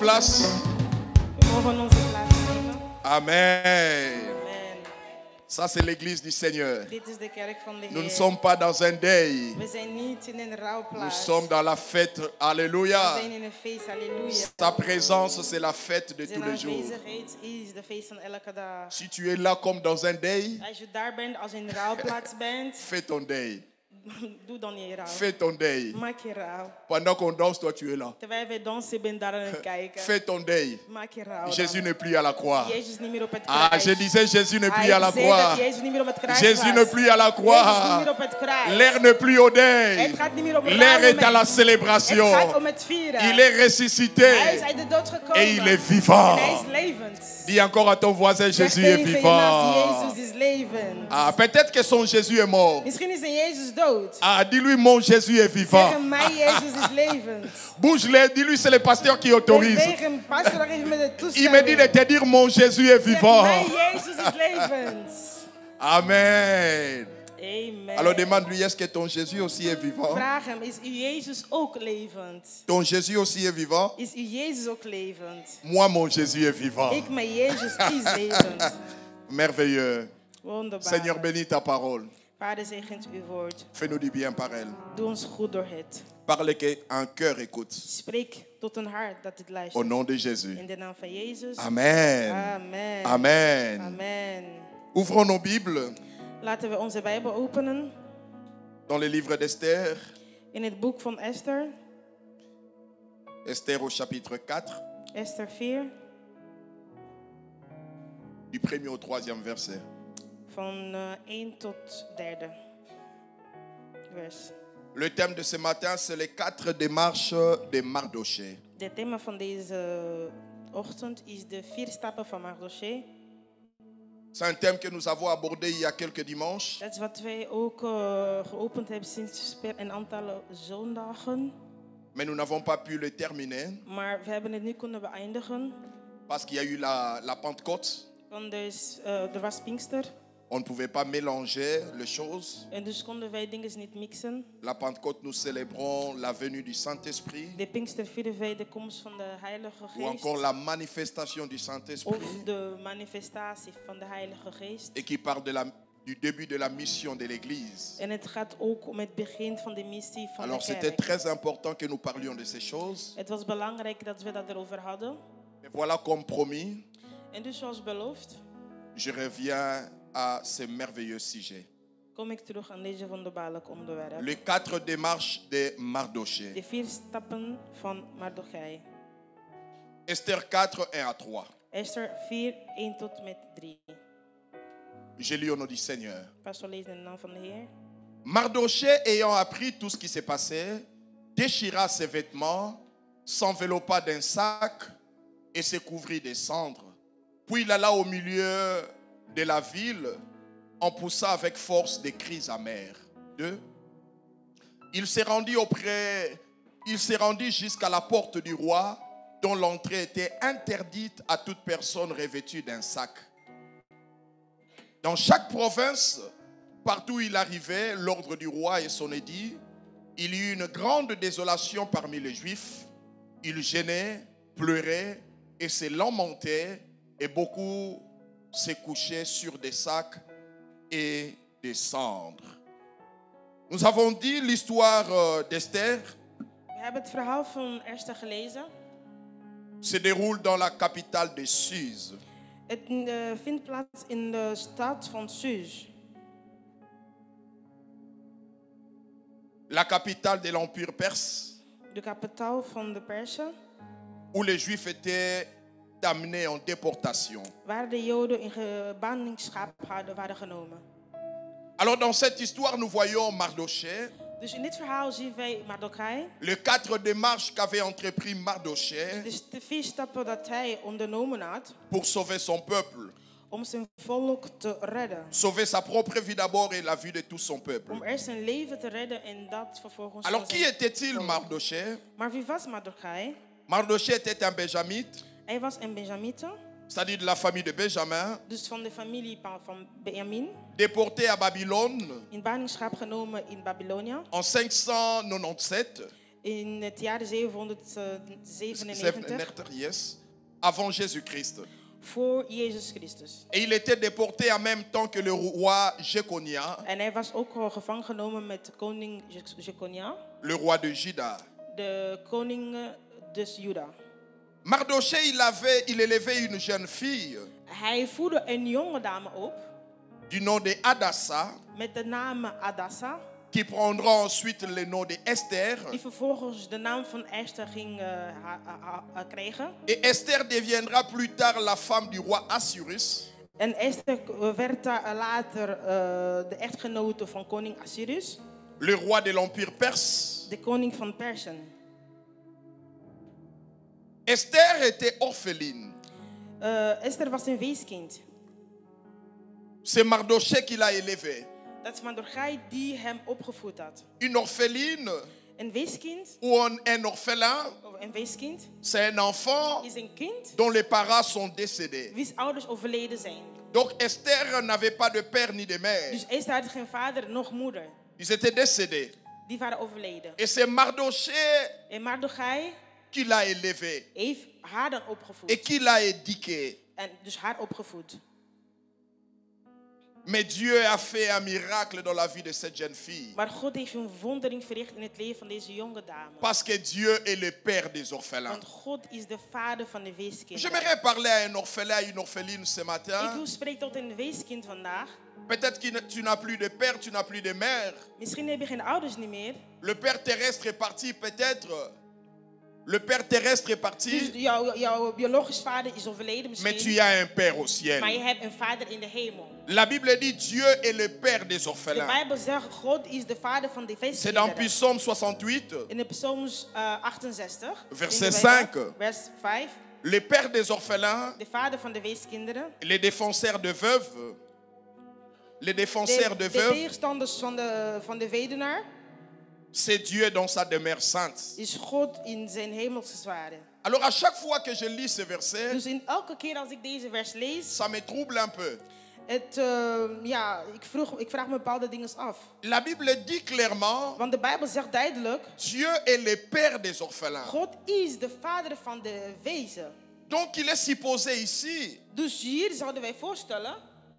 place. We mogen onze plaats nemen. Amen. Amen. Ça, c'est l'église du Seigneur. Dit is de kerk van de Nous ne Heer. sommes pas dans un deuil. We zijn niet in een Nous rouwplaats. sommes dans la fête. We Alléluia. zijn in een feest. Halleluja. Sa présence, c'est la fête de Zijn tous les jours. aanwezigheid is de feest van elke dag. Si tu es là comme dans un deuil, Als je daar bent, als je in een rouwplaats bent, fais ton deuil. doe dan je rouw. Fais ton deuil. Maak je rouw. Pendant qu'on danse, toi, tu es là. Terwijl wij dansen, ben daar aan het kijken. Fais ton deuil. Maak je rouw. Jésus dan. n'est plus à la croix. Jezus is niet meer op het Ah, kruis. je disais, Jésus n'est plus Hij à la zei croix. dat Jezus niet meer op het kruis Jésus was. n'est plus à la Jezus is niet croix. meer op het kruis. L'air n'est plus au deuil. Het gaat niet meer om L'air rouw, est à la Het célébration. gaat om het vieren. Il est ressuscité Hij is uit de dood gekomen. et il est vivant. En hij is levend. Dis encore à ton voisin, Zeg Jésus est tegen je naast, vivant. Jezus is levend. Ah, peut-être que son Jésus est mort. Misschien is zijn Jezus dood. Ah, dis-lui, mon Jésus est vivant. Zeg hem, mijn Jezus is levend. Bouge-le, dis-lui, c'est le pasteur qui autorise. Zeg hem, pastor, nog even met de Il toestemming. me dit de te dire, mon Jésus est Zeg, vivant. mijn Jezus is levend. Amen. Amen. Alors demande-lui, est-ce que ton Jésus aussi est vivant? Vraag hem, is uw Jezus ook levend? Ton Jésus aussi est vivant? Is uw Jezus ook levend? Moi, mon Jésus est vivant. Ik, mijn Jezus is levend. Merveilleux. Wonderbaar. Seigneur, bénis ta parole. Vader, zegent uw woord. Fais-nous du bien par elle. Doe ons goed door het. Parle qu'un cœur écoute. Spreek tot een hart dat dit Au luistert. nom de Jésus. In de naam van Jezus. Amen. Amen. Amen. Amen. Ouvrons nos Bibles Laten we onze Bijbel openen dans le livre d'Esther. in het boek van Esther. Esther au chapitre 4, Esther 4, du 1er au 3e verset. van 1 tot 3e vers. Le thème de ce matin, c'est les 4 démarches de Mardoché. Het thema van deze ochtend is de 4 stappen van Mardoché. C'est un thème que nous avons abordé il y a quelques dimanches. Dat is wat wij ook geopend hebben sinds een aantal zondagen. Mais nous n'avons pas pu le terminer Maar we hebben het niet kunnen beëindigen. parce qu'il y a eu la Pentecôte. Want er was Pinkster. On ne pouvait pas mélanger les choses. En dus konden wij dingen niet mixen. La Pentecôte, nous célébrons la venue du Saint-Esprit De Pinkster vieren wij de komst van de Heilige ou Geest. encore la manifestation du Of Saint-Esprit de manifestatie van de Heilige Geest. et qui parle du début de la mission de l'Église. En het gaat ook om het begin van de missie van Alors de c'était kerk. très important que nous parlions de ces choses. Het was belangrijk dat we dat erover hadden. Et voilà, comme promis, En dus zoals beloofd, je reviens à ce merveilleux sujet. kom ik terug aan deze wonderbaarlijke onderwerp. Les 4 démarches de Mardoché. De 4 stappen van Mardochai. Esther 4, 1 à 3. Esther 4, 1 tot met 3. Je lis au nom du Seigneur. Pastor leest in de naam van de Heer. Mardoché, ayant appris tout ce qui s'est passé, déchira ses vêtements, s'enveloppa d'un sac et se couvrit de cendres. Puis il alla au milieu de la ville, en poussa avec force des cris amers. 2. Il se rendit jusqu'à la porte du roi, dont l'entrée était interdite à toute personne revêtue d'un sac. Dans chaque province, partout où il arrivait, l'ordre du roi et son édit, il y eut une grande désolation parmi les Juifs. Ils gênaient, pleuraient et se lamentaient, et beaucoup se couchaient sur des sacs et des cendres. Nous avons dit l'histoire d'Esther We hebben het verhaal van Esther gelezen. se déroule dans la capitale de Suse. Het vindt plaats in de stad van Suz. La capitale de l'Empire perse, De kapitaal van de Persen. où les Juifs étaient amenés en déportation. Waar de Joden in ballingschap waren genomen. Alors dans cette histoire, nous voyons Mardoché, Dus in dit verhaal zien wij Mardochai. les 4 démarches qu'avait entrepris Mardoché Dus de 4 stappen dat hij ondernomen had pour sauver son peuple. om zijn volk te redden. Sauver sa propre vie d'abord et la vie de tout son peuple. Om eerst zijn leven te redden en dat vervolgens Alors van qui zijn était-il volk. Mardoché? Maar wie was Mardochai? Mardoché était un Benjamite, Hij was een Benjamite, c'est-à-dire de la famille de Benjamin, dus van de familie van Benjamin. déporté à Babylone In ballingschap genomen in Babylonia. en 597 In het jaar 797 yes, avant Jésus-Christ. voor Jezus Christus. Et il était déporté en même temps que le roi Jéconia, En hij was ook gevangen genomen met koning Jeconia, le roi de Juda. de koning dus Juda. Mardoché, il élevait une jeune fille Hij voedde een jonge dame op du nom de Hadassah, met de naam Adassa, qui prendra ensuite le nom de Esther. die vervolgens de naam van Esther ging krijgen. Et Esther deviendra plus tard la femme du roi Assyrus. En Esther werd later de echtgenote van koning Assyrus, Le roi de l'empire perse. de koning van Persen. Esther était orpheline. Esther was een weeskind. C'est Mardoché qui l'a élevée. Dat is Mardochai die hem opgevoed had. Une orpheline Een weeskind, ou un orphelin, of een weeskind, c'est un enfant is een kind dont les parents sont décédés. wiens ouders overleden zijn. Donc Esther n'avait pas de père ni de mère. Dus Esther had geen vader noch moeder. Ils étaient décédés. Die waren overleden. Et c'est Mardoché En Mardochai qui l'a élevée heeft haar dan opgevoed. et qui l'a éduquée. En dus haar opgevoed. Mais Dieu a fait un miracle dans la vie de cette jeune fille. Maar God heeft een wondering verricht in het leven van deze jonge dame. Parce que Dieu est le père des orphelins. Want God is de vader van de weeskinderen. J'aimerais parler à un orphelin, à une orpheline ce Ik matin. wil spreken tot een weeskind vandaag. Peut-être que tu n'as plus de père, tu n'as plus de mère. Misschien heb je geen ouders niet meer. Le père terrestre est parti peut-être. Le père terrestre est Dus parti. jouw biologisch vader is overleden Mais misschien. tu as un père au ciel. Maar je hebt een vader in de hemel. La Bible dit Dieu est le père des De orphelins. Bijbel zegt God is de vader van de C'est dans weeskinderen. Psaume 68, In de Psalms 68, Verset in de Bijbel, 5. vers 5. le père des orphelins, De vader van de weeskinderen. les défenseurs de veuves, les défenseurs de De veuves, tegenstanders van de weduwnaar c'est Dieu dans sa demeure sainte. is God in zijn hemelse zwaarden. Alors à chaque fois que je lis ce verset, Dus in elke keer als ik deze vers lees, ça me trouble un peu. ik vraag me bepaalde dingen af. La Bible dit clairement, Want de Bijbel zegt duidelijk, Dieu est le père des orphelins. God is de vader van de wezen. Donc il est supposé ici Dus hier zouden wij voorstellen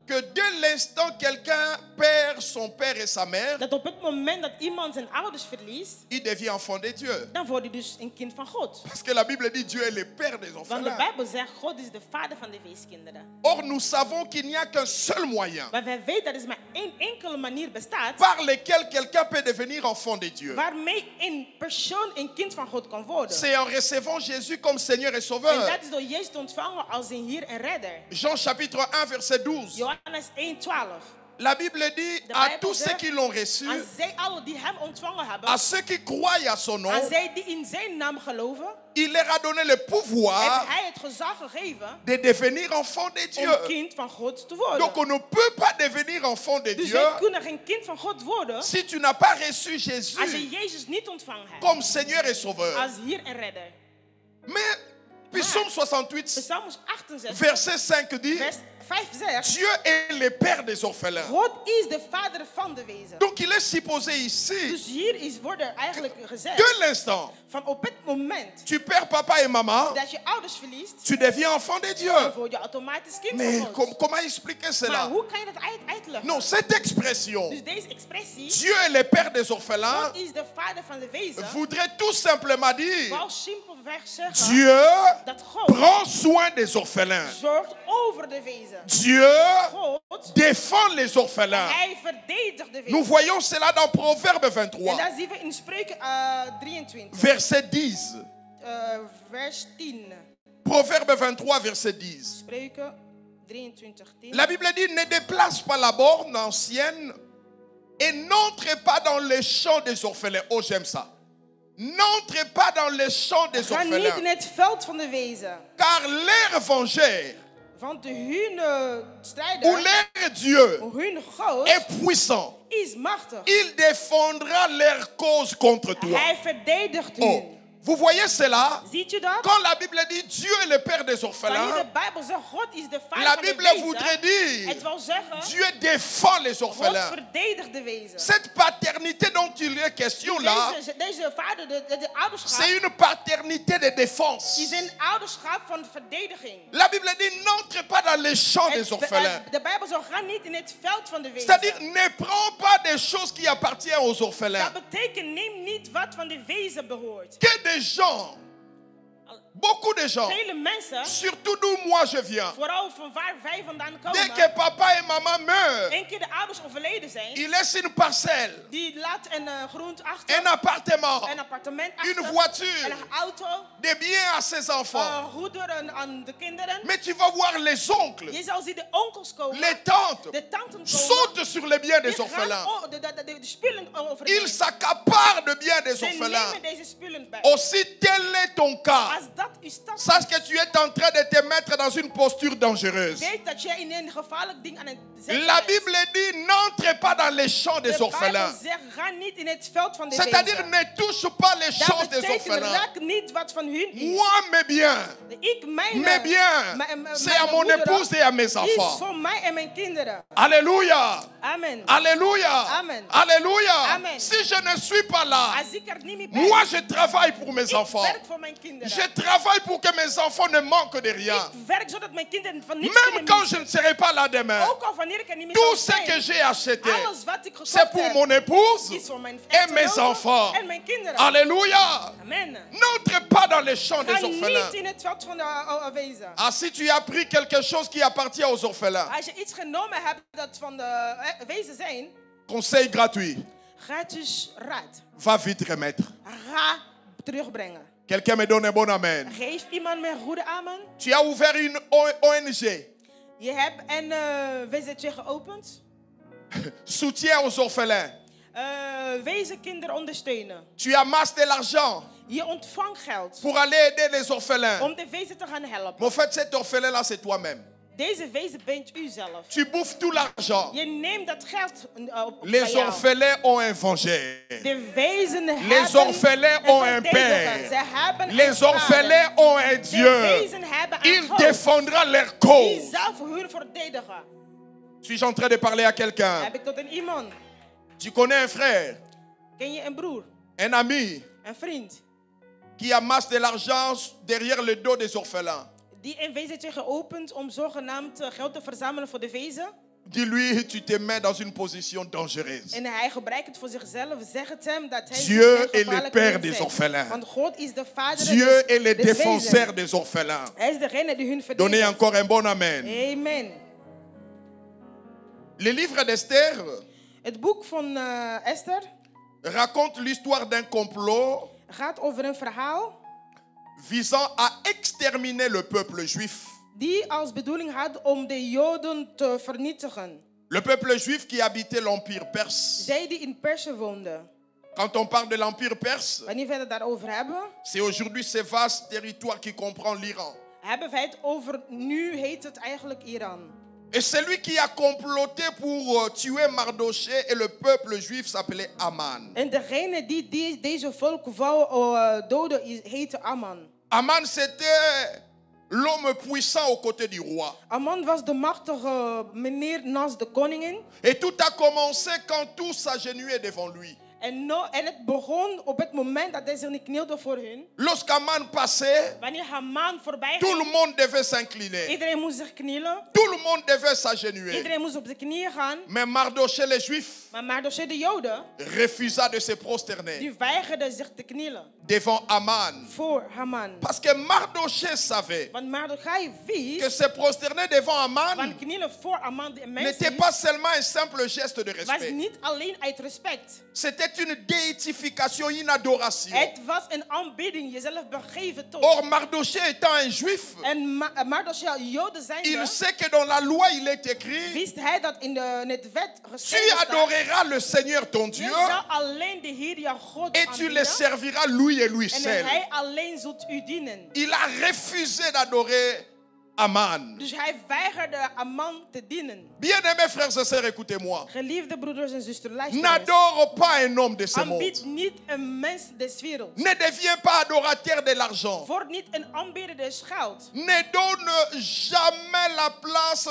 que dès l'instant quelqu'un perd son père et sa mère, dat op het moment dat iemand zijn ouders verliest, il devient enfant de Dieu. dan wordt hij dus een kind van God. Parce que la Bible dit Dieu est le père des Want de orphelins. Bijbel zegt God is de vader van de weeskinderen. Or nous savons qu'il n'y a qu'un seul moyen Maar wij weten dat er maar één enkele manier bestaat par lequel quelqu'un peut devenir enfant de Dieu. waarmee een persoon een kind van God kan worden. C'est en recevant Jésus comme Seigneur et En Sauveur. dat is door Jezus te ontvangen als een Heer en Redder. Jean chapitre 1 verset 12. Johannes 1:12. La Bible dit De à Bijbel tous ceux zegt, qui l'ont reçu, Aan zij allen die hem ontvangen hebben, à ceux qui croient à son nom, aan zij die in zijn naam geloven, il leur a donné le heeft pouvoir hij het gezag gegeven de devenir enfant de Dieu. om kind van God te worden. Donc on ne peut pas devenir enfant de Dus Dieu wij kunnen geen kind van God worden si tu n'as pas reçu als je Jésus Jezus niet ontvangen hebt comme Seigneur et Sauveur. als Heer en Redder. Mais Psaume 68, Psalms 68, verset 5 dit, vers 5 zegt, Dieu est le père des orphelins. God is de vader van de wezen. Donc il est supposé ici, Dus hier wordt er eigenlijk gezegd, dès l'instant, van op het moment tu perds papa et maman, dat je ouders verliest, tu deviens enfant de dan Dieu. word je automatisch kind Mais van God. comment expliquer Maar cela? hoe kan je dat uitleggen? Non, cette expression, Dus deze expressie, Dieu est le père des orphelins, God is de vader van de wezen, voudrait tout simplement dire, wou simpelweg zeggen Dieu dat God prend soin des orphelins. zorgt over de wezen. Dieu God, défend les orphelins. hij verdedigt de Nous wezen. voyons cela dans Proverbe En 23, dat zien we in Spreuken 23, verset 10. vers 10. Proverbe 23, verset 10. Spreuken 23, 10. La Bible dit, ne déplace pas la borne ancienne et n'entre pas dans les champs des orphelins. Oh, j'aime ça. N'entre pas dans les champs des Ga niet in orphelins, het veld van de wezen, car leur vengeur want hun strijder, ou leur Dieu hun God, est puissant. is machtig. Il défendra leur cause contre toi. Hij verdedigt Oh, hun. Vous voyez cela? Ziet u dat? Quand la Bible dit Dieu est le Père des Wanneer orphelins, de Bijbel zegt God is de vader la van de Bible wezen, voudrait dire het wil zeggen, Dieu défend les God orphelins. verdedigt de wezen. Cette paternité dont il est question là, Deze vader, de ouderschap, c'est une paternité de défense. is een ouderschap van verdediging. La Bible dit n'entre pas dans les champs des orphelins. De Bijbel zegt, ga niet in het veld van de C'est-à-dire wezen. ne prends pas des choses qui appartiennent aux orphelins. Dat betekent, neem niet wat van de wezen behoort. Que des gens, beaucoup de gens, Vele mensen, surtout d'où moi je viens, vooral van waar wij vandaan dès komen, que papa et maman meurent, één keer de ouders overleden zijn, ils laissent une parcelle, die laat een grond achter, un appartement, een appartement une achter, voiture, een auto, des biens à ses enfants. goederen aan de kinderen. Mais tu vas voir les oncles, Je zal zien de onkels komen, les tantes, de tanten komen, sautent sur les biens des die gaan orphelins. de spullen Ils overnemen. s'accaparent de biens des Ze orphelins. nemen deze spullen bij. Aussi tel est ton cas. Als dat uw stad Sache que tu es en train de te mettre dans une posture dangereuse. weet dat jij in een gevaarlijk ding aan het zetten La bent. Bible dit n'entre pas dans les champs des De Bijbel orphelins. zegt, ga niet in het veld van de C'est-à-dire wezen. ne touche pas les Dat choses des betekent, orphelins. raak niet wat van hun is. Moi, mes biens, Ik, mijn c'est à mon goederen, épouse et à mes is enfants. voor mij en mijn kinderen. Alléluia. Amen. Alléluia. Amen. Alléluia. Amen. Si je ne suis pas là, Als ik er niet meer ben, moi je travaille pour mes ik enfants. werk voor mijn kinderen. Je travaille pour que mes enfants ne manquent de rien. Ik werk zodat mijn kinderen van niets Même kunnen quand je missen. ne serai pas là demain, Ook al wanneer ik er niet meer tout zal ce que zijn. j'ai acheté, Alles wat ik c'est gekocht pour heb, mon épouse is voor mijn et mes echtgenoten enfants. en mijn kinderen. Alléluia. Amen. N'entre pas dans les champs des Ga orphelins. niet in het veld van de wezen. Ah, si tu as pris quelque chose qui appartient aux orphelins, Als je iets genomen hebt dat van de wezen zijn, conseil gratuit, gratis raad. va vite remettre. Ga terugbrengen. Quelqu'un me donne un bon amen. Geef iemand met een goede amen. Tu as ouvert une ONG, Je hebt een WZC geopend. soutien aux orphelins. Wezenkinderen ondersteunen. Tu amasses de l'argent Je ontvangt geld pour aller aider les orphelins. om de wezen te gaan helpen. Mais en fait, cet orphelin-là, c'est toi-même. Deze wezen bent u zelf. Tu bouffes tout l'argent. Je neemt dat geld bij Les jou. orphelins ont un vengeur. De wezen Les hebben orphelins een ont un verdediger. père. Ze hebben een Les vader. orphelins ont un De Dieu. wezen hebben een Il God défendra leur die cause. zelf hun verdedigen. Suis-je en train de parler à quelqu'un? Heb ik tot een iemand. Tu connais un frère, Ken je een broer, un ami, een vriend, qui amasse de l'argent derrière le dos des orphelins. die een wezentje geopend om zogenaamd geld te verzamelen voor de wezen? Dis-lui, tu te mets dans une position dangereuse. En hij gebruikt het voor zichzelf. Zeg het hem dat hij Dieu zich est le gevaarlijk père moet des zijn. orphelins. Want God is de vader Dieu est le des défenseur wezen. des orphelins. Hij is degene die hun Donnez verdedigt. encore un bon amen. Amen. Le livre d'Esther Het boek van Esther raconte l'histoire d'un complot gaat over een verhaal visant à exterminer le peuple juif. die als bedoeling had om de Joden te vernietigen. Le peuple juif qui habitait l'Empire perse. Zij die in Persen woonden. Quand on parle de l'Empire perse, Wanneer we het daarover hebben, c'est aujourd'hui ce vaste territoire qui comprend l'Iran. hebben wij het over, nu heet het eigenlijk Iran. Et celui qui a comploté pour tuer Mardoché et le peuple juif s'appelait Aman. En degene die deze volk wou doden heette Aman. Aman, c'était l'homme puissant aux côtés du roi. Aman was de machtige meneer naast de koningin. Et tout a commencé quand tous s'agenouillaient devant lui. En het begon op het moment dat hij zich knielde voor hun. Lorsqu'Aman passait, Wanneer Haman voorbij tout le ging, monde devait s'incliner. iedereen moest zich knielen. Tout le monde devait s'agenouiller. Iedereen moest op de knieën gaan. Mais Mardoché, le juif, Maar Mardoché de Joden, refusa de se prosterner die weigerden zich te knielen devant Aman. voor Haman. Parce que Mardoché savait Want Mardochai que wist, se prosterner devant Aman want knielen voor Haman de n'était mensen pas seulement un simple geste de was respect. niet alleen uit respect. C'était une déification, une adoration. Het was een aanbidding, jezelf begeven tot. Or, Mardoché étant un juif, En Mardochai Joden il zijnde, sait que dans la loi il est écrit: wist hij dat in het wet tu geschreven staat. adoreras le Seigneur ton Je Dieu zal alleen de Heer jouw God et tu le aanbidden. serviras lui et lui En seul. hij alleen zult u dienen. Il a refusé d'adorer Aman. Dus hij weigerde Aman te dienen. Bien-aimés frères et sœurs, écoutez-moi. Geliefde broeders en zusters, luister eens. N'adore pas un homme de ce monde. Aanbid niet een mens des werelds. Ne deviens pas adorateur de l'argent. Word niet een aanbidder des geld. Ne donne jamais la place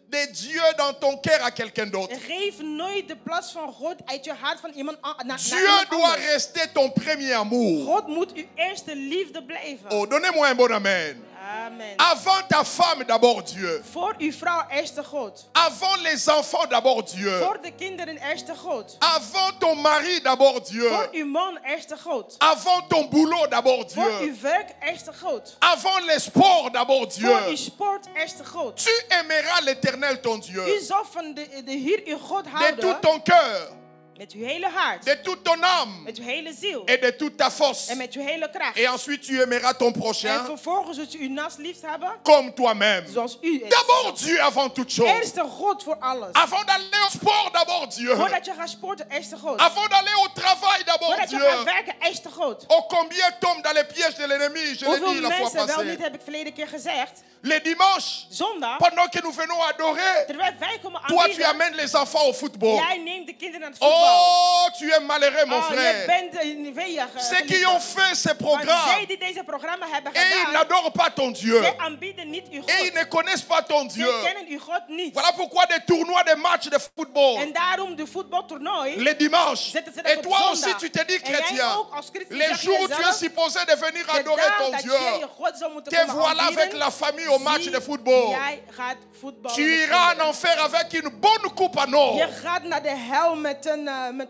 de Dieu dans ton cœur à quelqu'un d'autre. Geef nooit de plaats van God uit je hart van iemand naar Dieu iemand doit anders. rester ton premier amour. God moet uw eerste liefde blijven. Oh, donnez-moi un bon amen. Amen. Avant ta femme, d'abord Dieu. Voor uw vrouw eerste God. Avant les enfants, d'abord Dieu. Voor de kinderen eerste God. Avant ton mari, d'abord Dieu. Voor uw man eerste God. Avant ton boulot, d'abord Voor Dieu. uw werk eerste God. Avant les sports, d'abord Voor uw Dieu. sport eerste God. Tu aimeras l'Éternel ton Dieu U zal van de Heer uw God de houden. tout ton cœur, Met uw hele hart. de toute ton âme Met uw hele ziel. et de toute ta force. En met uw hele kracht. Et ensuite tu aimeras ton En prochain vervolgens zult u uw naast lief hebben. comme toi-même. Zoals u het. D'abord Dieu avant toute chose. Eerste God voor alles. Avant d'aller au sport, d'abord Dieu. Voordat je gaat sporten, eerste God. Avant d'aller au travail, d'abord Voordat je Dieu. gaat werken, eerste God. Oh, combien tombent dans les pièges de l'ennemi, je l'ai Hoeveel dit la fois mensen, wel niet passée. heb ik verleden keer gezegd. Les dimanches, Zondag, pendant que nous venons adorer, terwijl wij komen toi tu aanbieden, amènes les enfants au football. jij neemt de kinderen naar het voetbal. Oh, tu es malheureux, mon Oh, je frère. bent weeg. Ceux qui ont fait ces Maar zij programmes, die deze programma hebben et ils gedaan, n'adorent pas ton Dieu. zij aanbieden niet uw Et ils God. ne connaissent pas ton Dieu. Zij kennen uw God niet. Voilà pourquoi des tournois, des matchs de football, En daarom de voetbaltoernooi. les dimanches. Zetten ze dat Et op toi zondag. aussi, tu te dis En jij chrétien. ook als christen Les zeg je jours où tu es jezelf, supposé de venir de adorer dag ton dat Dieu, jij je God zou moeten te komen voilà avec aanbieden, la famille au match zie de football. jij gaat voetballen Tu met iras en kinderen. enfer avec une bonne coupe en or. Je gaat naar de hel met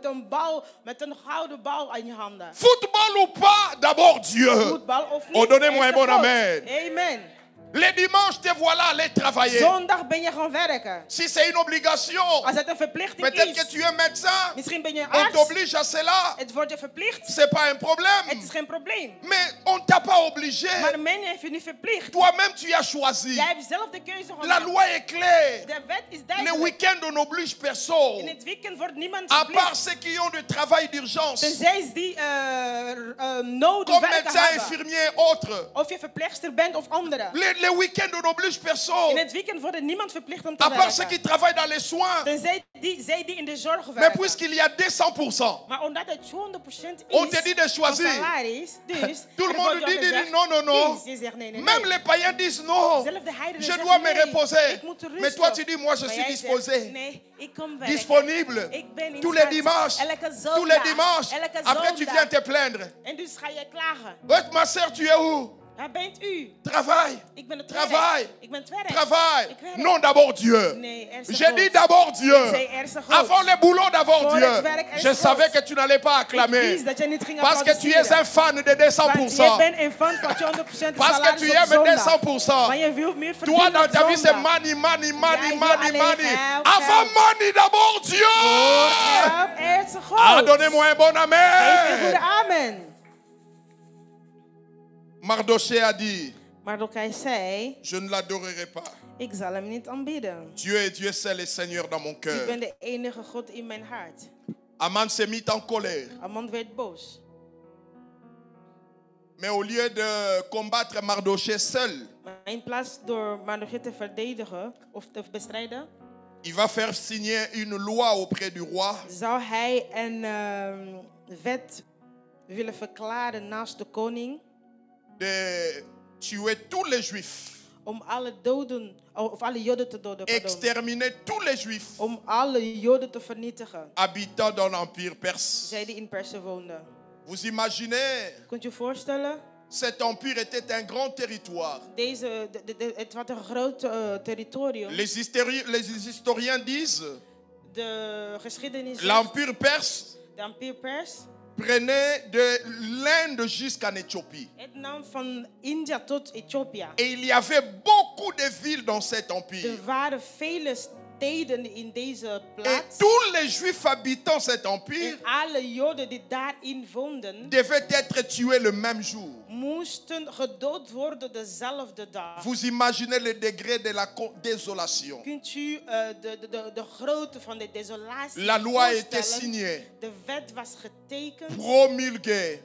een bal, met een gouden bal in je handen. Football ou pas, d'abord Dieu. Voetbal of niet. Oh, donnez-moi un eerste bon God. amen. Amen. Les dimanches, te voilà aller travailler. Zondag ben je gaan werken. Si c'est une obligation, Als het een verplichting peut-être que is, tu es médecin, misschien ben je on arts, t'oblige à cela. het wordt je verplicht. C'est pas un Het problème. is geen probleem. Mais on ne t'a pas obligé. Maar men heeft je niet verplicht. Toi-même, tu as choisi. Jij hebt zelf de keuze La gemaakt. loi est claire. De wet is Le duidelijk. week-end, on n'oblige In personne. het weekend wordt niemand À part verplicht. ceux qui ont du travail d'urgence, Tenzij die nodig comme werken médecins, hebben. infirmiers et autres. Of je verpleegster bent of anderen. Le week-end, on n'oblige In personne. het weekend wordt niemand verplicht om te À part ceux qui werken. travaillent dans les soins. Tenzij zij die in de zorg Mais werken. puisqu'il y a 200%, Maar omdat het 200% is on te dit de van choisir. salaris, dus Tout le er monde wordt jou dit gezegd, non, non, non. kies. Je zegt nee, nee, Même nee. les païens disent non. Zelfs de heidenen Je zeggen, dois me nee, reposer. ik moet rusten. Mais toi, tu dis, moi, je Maar suis jij zegt, disposé. nee, ik kom werken. Disponible. Ik ben in Tous les staat. dimanches. Elke zondag. Tous les dimanches. Elke Après, tu zondag. viens te plaindre. En dus ga je klagen. Ouais, ma soeur, tu es où? Waar bent u? Travail. Ik ben het Travail. werk. Ik ben het werk. Travail. Ik werk. Non, d'abord Dieu. Nee, er is een J'ai God. dit d'abord Dieu. Zij er is een God. Avant le boulot, d'abord Voor Dieu. het werk, er is Je God. savais que tu n'allais pas Ik acclamer. wist dat jij niet ging Parce que tu es applaudisseren. un fan de Want je 200%. bent een fan van 200% Parce que salaris tu op aimes zondag. 200%. Maar je wilt meer Toi, verdienen dans op ta vie, c'est zondag. money, money, money, Jij wil money, alleen money. geld, Avant geld. money, d'abord Dieu. Ja, er is een God. Ah, donnez-moi un bon Geef een goede amen. amen. Mardoché a dit, Mardochai zei, je ne l'adorerai pas. ik zal hem niet aanbidden. Dieu est Dieu seul et Seigneur dans mon Ik cœur. ben de enige God in mijn hart. Aman s'est mis en colère. Aman werd boos. Mais au lieu de combattre Mardoché seul, Maar in plaats door Mardochai te verdedigen of te bestrijden, il va faire signer une loi auprès du roi zou hij een wet willen verklaren naast de koning de tuer tous les juifs, om alle doden of alle Joden te doden. Pardon. exterminer tous les juifs Om alle Joden te vernietigen. habitant dans l'Empire perse. Zij die in Persen woonden. Vous imaginez, Kunt je je voorstellen? cet empire était un grand territoire. Het was een groot territorium. Les historiens disent De geschiedenis zegt, l'Empire perse de Empire Pers, prenait de l'Inde jusqu'en Éthiopie. het nam van India tot Ethiopië. Et il y avait beaucoup de villes dans cet empire. Er waren vele steden in deze Et plaats. tous les juifs habitant cet empire En alle Joden die daarin woonden, devaient être tués le même jour. moesten gedood worden dezelfde dag. Vous imaginez le degré de la désolation. Kunt u de grootte van de desolatie La loi a été voorstellen? signée, De wet was getekend, promulguée,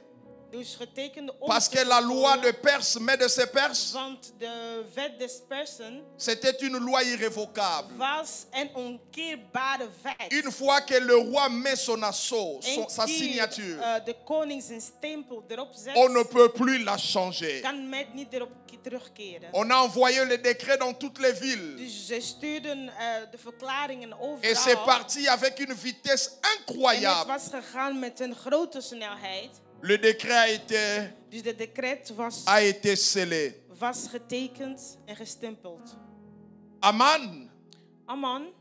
Dus getekende Parce que la loi de ondertiteling, Perse, mais de ces Perses, want de wet des Persen c'était une loi irrévocable. was een onkeerbare wet. Une fois que le roi met son assaut, sa Eén keer, signature, de koning zijn stempel erop zet, on ne peut plus la changer. kan men niet erop terugkeren. On a envoyé le décret dans toutes les villes. Dus ze stuurden de verklaringen Et c'est overal. parti avec une vitesse En het incroyable. was gegaan met een grote snelheid. Le décret Dus de decreet a été scellé. was getekend en gestempeld. Aman, Aman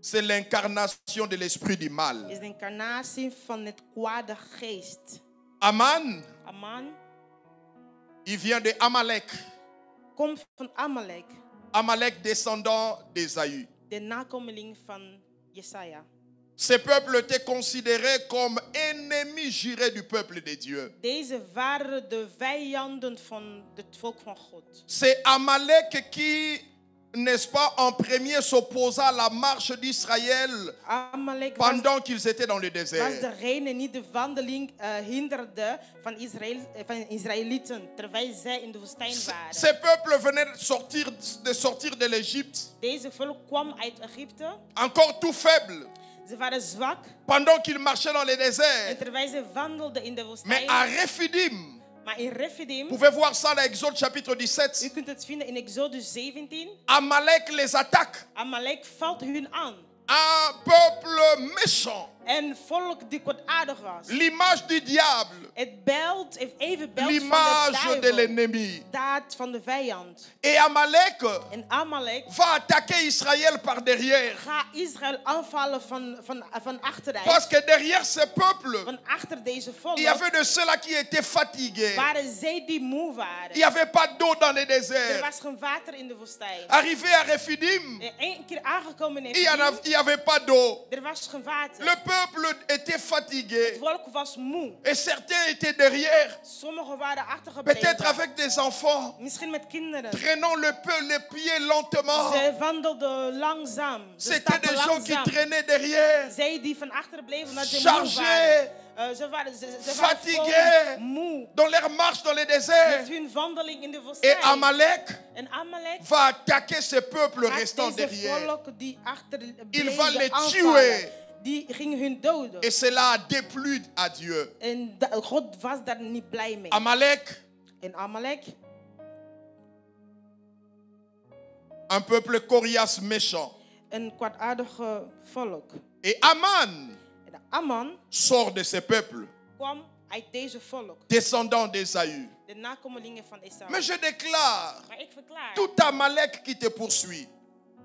c'est l'incarnation de l'esprit du mal. is de incarnatie van het kwade geest. Aman, Aman il vient de Amalek. komt van Amalek, Amalek, descendant d'Ésaü. de nakomeling van Jesaja. Ces peuples étaient considérés comme ennemis jurés du peuple de Dieu. Deze waren de vijanden van het volk van God. C'est Amalek qui, n'est-ce pas, en premier s'opposa à la marche d'Israël Amalek was, pendant qu'ils étaient dans le was désert. degene die de wandeling hinderde van Israëlieten terwijl zij in de woestijn waren. Ces peuples venaient de sortir de l'Égypte, Deze volk kwam uit Egypte. encore tout faibles, Ze waren zwak pendant qu'ils marchaient dans le en désert. terwijl ze wandelden in de Mais woestijn. à Rephidim, Maar in Rephidim, vous pouvez voir ça dans Exode chapitre u 17, kunt het vinden in Exodus 17. Amalek les attaque. Amalek valt hun aan. Un peuple méchant, Een volk die kwaadaardig was. l'image du diable, Het beeld, heeft even beeld van l'image de de duivel. l'ennemi. Daad van de vijand. Et Amalek En Amalek va attaquer Israël par derrière. gaat Israël aanvallen van achteruit. Parce que derrière ces peuples, Van achter deze volk il y avait de ceux-là qui étaient fatigués. waren zij die moe Il waren. n'y avait pas d'eau dans les Er déserts. was geen water in de woestijn. Arrivé à Rephidim, En één keer aangekomen in il n'y Rephidim, avait pas d'eau. er was geen water. Le peuple était fatigué. Het volk was moe. Et certains étaient derrière, Sommigen waren peut-être achtergebleven. avec des enfants, Misschien met kinderen. prenant les pieds lentement. Ze wandelden langzaam. Ze C'était des stapten gens qui langzaam. traînaient derrière, Zij die van achteren bleven omdat ze moe chargés, waren. Ze waren fatigués, gewoon moe. dans leur marche dans les Met déserts. hun wandeling in de Et woestijn. Amalek En Amalek va attaquer ces peuples gaat restant deze derrière. volk die achter Il va les bleven tuer. aanvallen. Die ging hun doden. Et cela a déplu à Dieu. En God was daar niet blij mee. Amalek, En Amalek, un peuple coriace méchant. een kwaadaardige volk. Et Aman En Aman sort de ces peuples, kwam uit deze volk. descendant d'Ésaü. De nakomelingen van Esau. Mais je déclare, Maar ik verklaar. tout Amalek qui te poursuit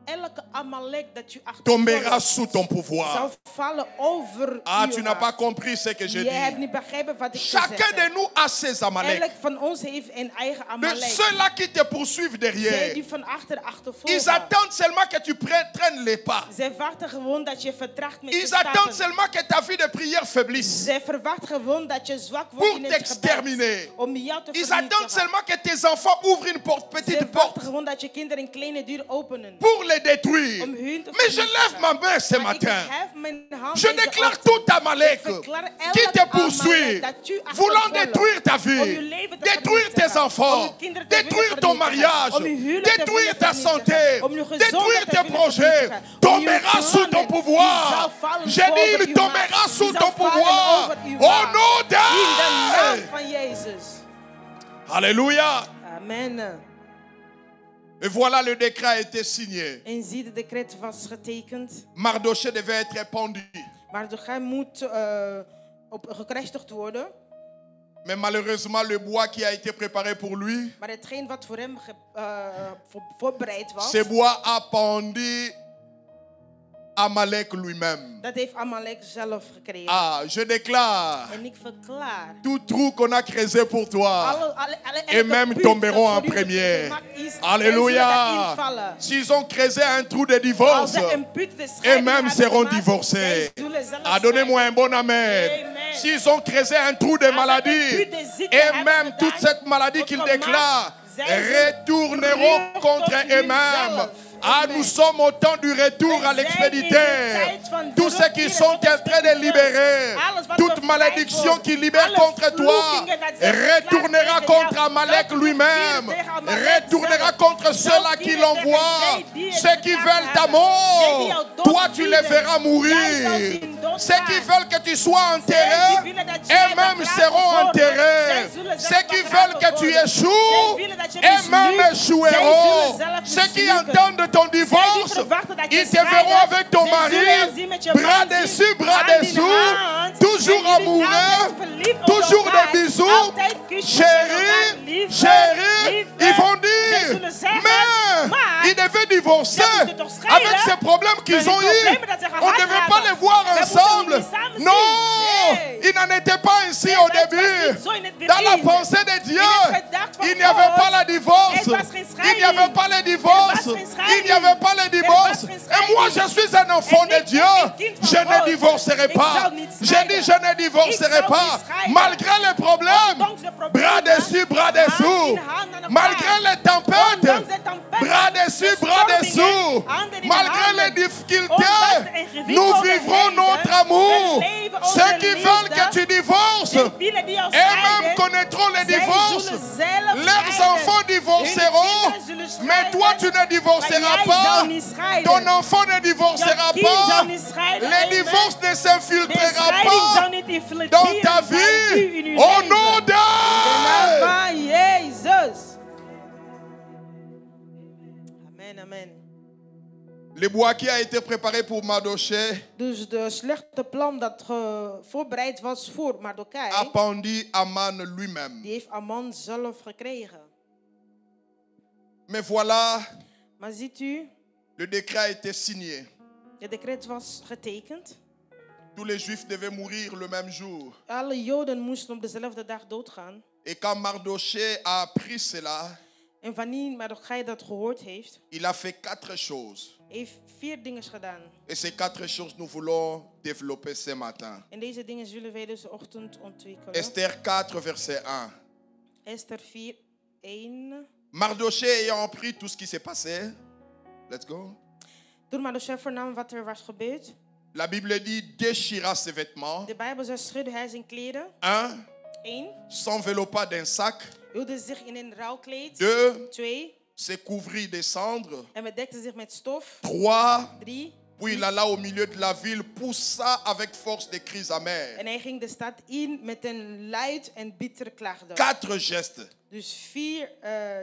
Elke Amalek dat je tombera achtervolgt sous ton pouvoir. zal vallen over Ah, uw tu n'as pas macht. compris ce que je Je hebt dis. niet begrepen wat ik Chacun gezegd de heb. nous a ses Amalek. Elk van ons heeft een eigen De Amalek. ceux-là qui te poursuivent Zij derrière, die van achter ils achtervolgen. attendent seulement que tu traînes les pas. Zij wachten gewoon dat je vertraagt met je Ils attendent stappen. seulement que ta vie de prière faiblisse Zij verwachten gewoon dat je zwak wordt pour in het gebed. t'exterminer. Om jou te Ils attendent vernietigen. seulement que tes enfants ouvrent une petite Zij porte wachten gewoon dat je kinderen een kleine deur openen. pour les détruire. Om hun te Mais je vernietigen. lève ma main ce Maar ik matin. hef mijn hand Je deze déclare ochtend. tout Amalek Ik verklaar qui elke te poursuit, Amalek dat u voulant achtervolgt. détruire ta Om vie, uw leven te détruire vernietigen. tes enfants, Om uw kinderen te détruire willen ton vernietigen. mariage, Om uw huwelijk te détruire willen ta vernietigen. santé, Om uw gezondheid détruire te tes willen projets, vernietigen. Om uw tombera sous ton plannen, die pouvoir. zal vallen J'ai dit, over il uw tombera macht. sous Die ton zal vallen pouvoir. over uw Au macht. nom In de naam de... van Jezus. Alléluia. Amen. Et voilà, le décret a été signé. En zie, de decreet was getekend. Mardoché devait être pendu. Maar hij moet gekruisigd worden. Mais malheureusement, le bois qui a été préparé pour lui, Maar hetgeen wat voor hem voorbereid was, ce bois a pendu Amalek lui-même. dat heeft Amalek zelf gekregen. Ah, je déclare, En ik verklaar. tout trou qu'on a creusé pour toi, et elke même put tomberont dat en voor u première. gemaakt is, Alléluia. en zullen daarin vallen. S'ils ont creusé un trou de Als divorce, ze een put de scheiding eux-mêmes hebben seront gemaakt, divorcés. zij zullen zelf Ah, donnez-moi un bon Amen. amen. S'ils ont creusé un trou de maladie, et même toute cette maladie qu'ils déclarent, retourneront contre eux-mêmes Ah, nous sommes au temps du retour à l'expéditeur. Tous ceux qui sont en train de libérer, toute malédiction qui libère contre toi, retournera contre Amalek lui-même, retournera contre ceux-là qui l'envoient, ceux qui veulent ta mort. Toi, tu les verras mourir. Ceux qui veulent que tu sois enterré, eux-mêmes seront enterrés. Ceux qui veulent que tu échoues, eux-mêmes échoueront. Ceux qui entendent ton divorce, ils te verront avec ton mari, bras dessus, bras dessous, toujours amoureux, toujours des bisous, chérie, chérie. Ils vont dire, mais ils devaient divorcer avec ces problèmes qu'ils ont eus. On ne devait pas les voir ensemble. Non, ils n'en étaient pas ainsi au début. Dans la pensée de Dieu, il n'y avait pas le divorce. Il n'y avait pas le divorce. Il n'y avait pas le divorce. Et moi, je suis un enfant de Dieu. Je ne divorcerai pas. J'ai dit, je ne divorcerai pas. Malgré les problèmes, bras dessus, bras dessous. Malgré les tempêtes, bras dessus, bras dessous. Malgré les difficultés, nous vivrons notre amour. Ceux qui veulent que tu divorces, eux-mêmes connaîtront le divorce. Leurs enfants divorceront, mais toi tu ne divorceras pas. Ton enfant ne divorcera pas. Le divorce ne s'infiltrera pas dans ta vie. Au nom de Jésus. Amen, amen. Le bois qui a été préparé pour Mardochée Dus de slechte plan dat voorbereid was voor Mardochai, a pendu Aman lui-même. die heeft Aman zelf gekregen. Mais voilà, Maar ziet u, le décret a été signé. het decreet was getekend. Tous les Juifs devaient mourir le même jour. Alle Joden moesten op dezelfde dag doodgaan. Et quand Mardochée a appris cela, En wanneer Mardochai dat gehoord heeft, il a fait 4 choses. heeft 4 dingen gedaan. Et ces 4 choses, nous voulons développer ce matin. En deze dingen zullen wij deze ochtend ontwikkelen. Esther 4, verset 1. Esther 4, 1. Mardochée ayant appris tout ce qui s'est passé, let's go. Toen Mardochai vernam wat er was gebeurd, La Bible dit déchira ses vêtements. de Bijbel zegt schudde hij zijn kleren. 1. 1. S'enveloppa d'un sac. Hulde zich in een rouwkleed. 2. 2. Se couvrit de cendres. En bedekte zich met stof. 3. 3. Puis il alla au milieu de la ville, poussa avec force des cris amers. En hij ging de stad in met een luid en bitter klaagdom. 4 gestes. Dus 4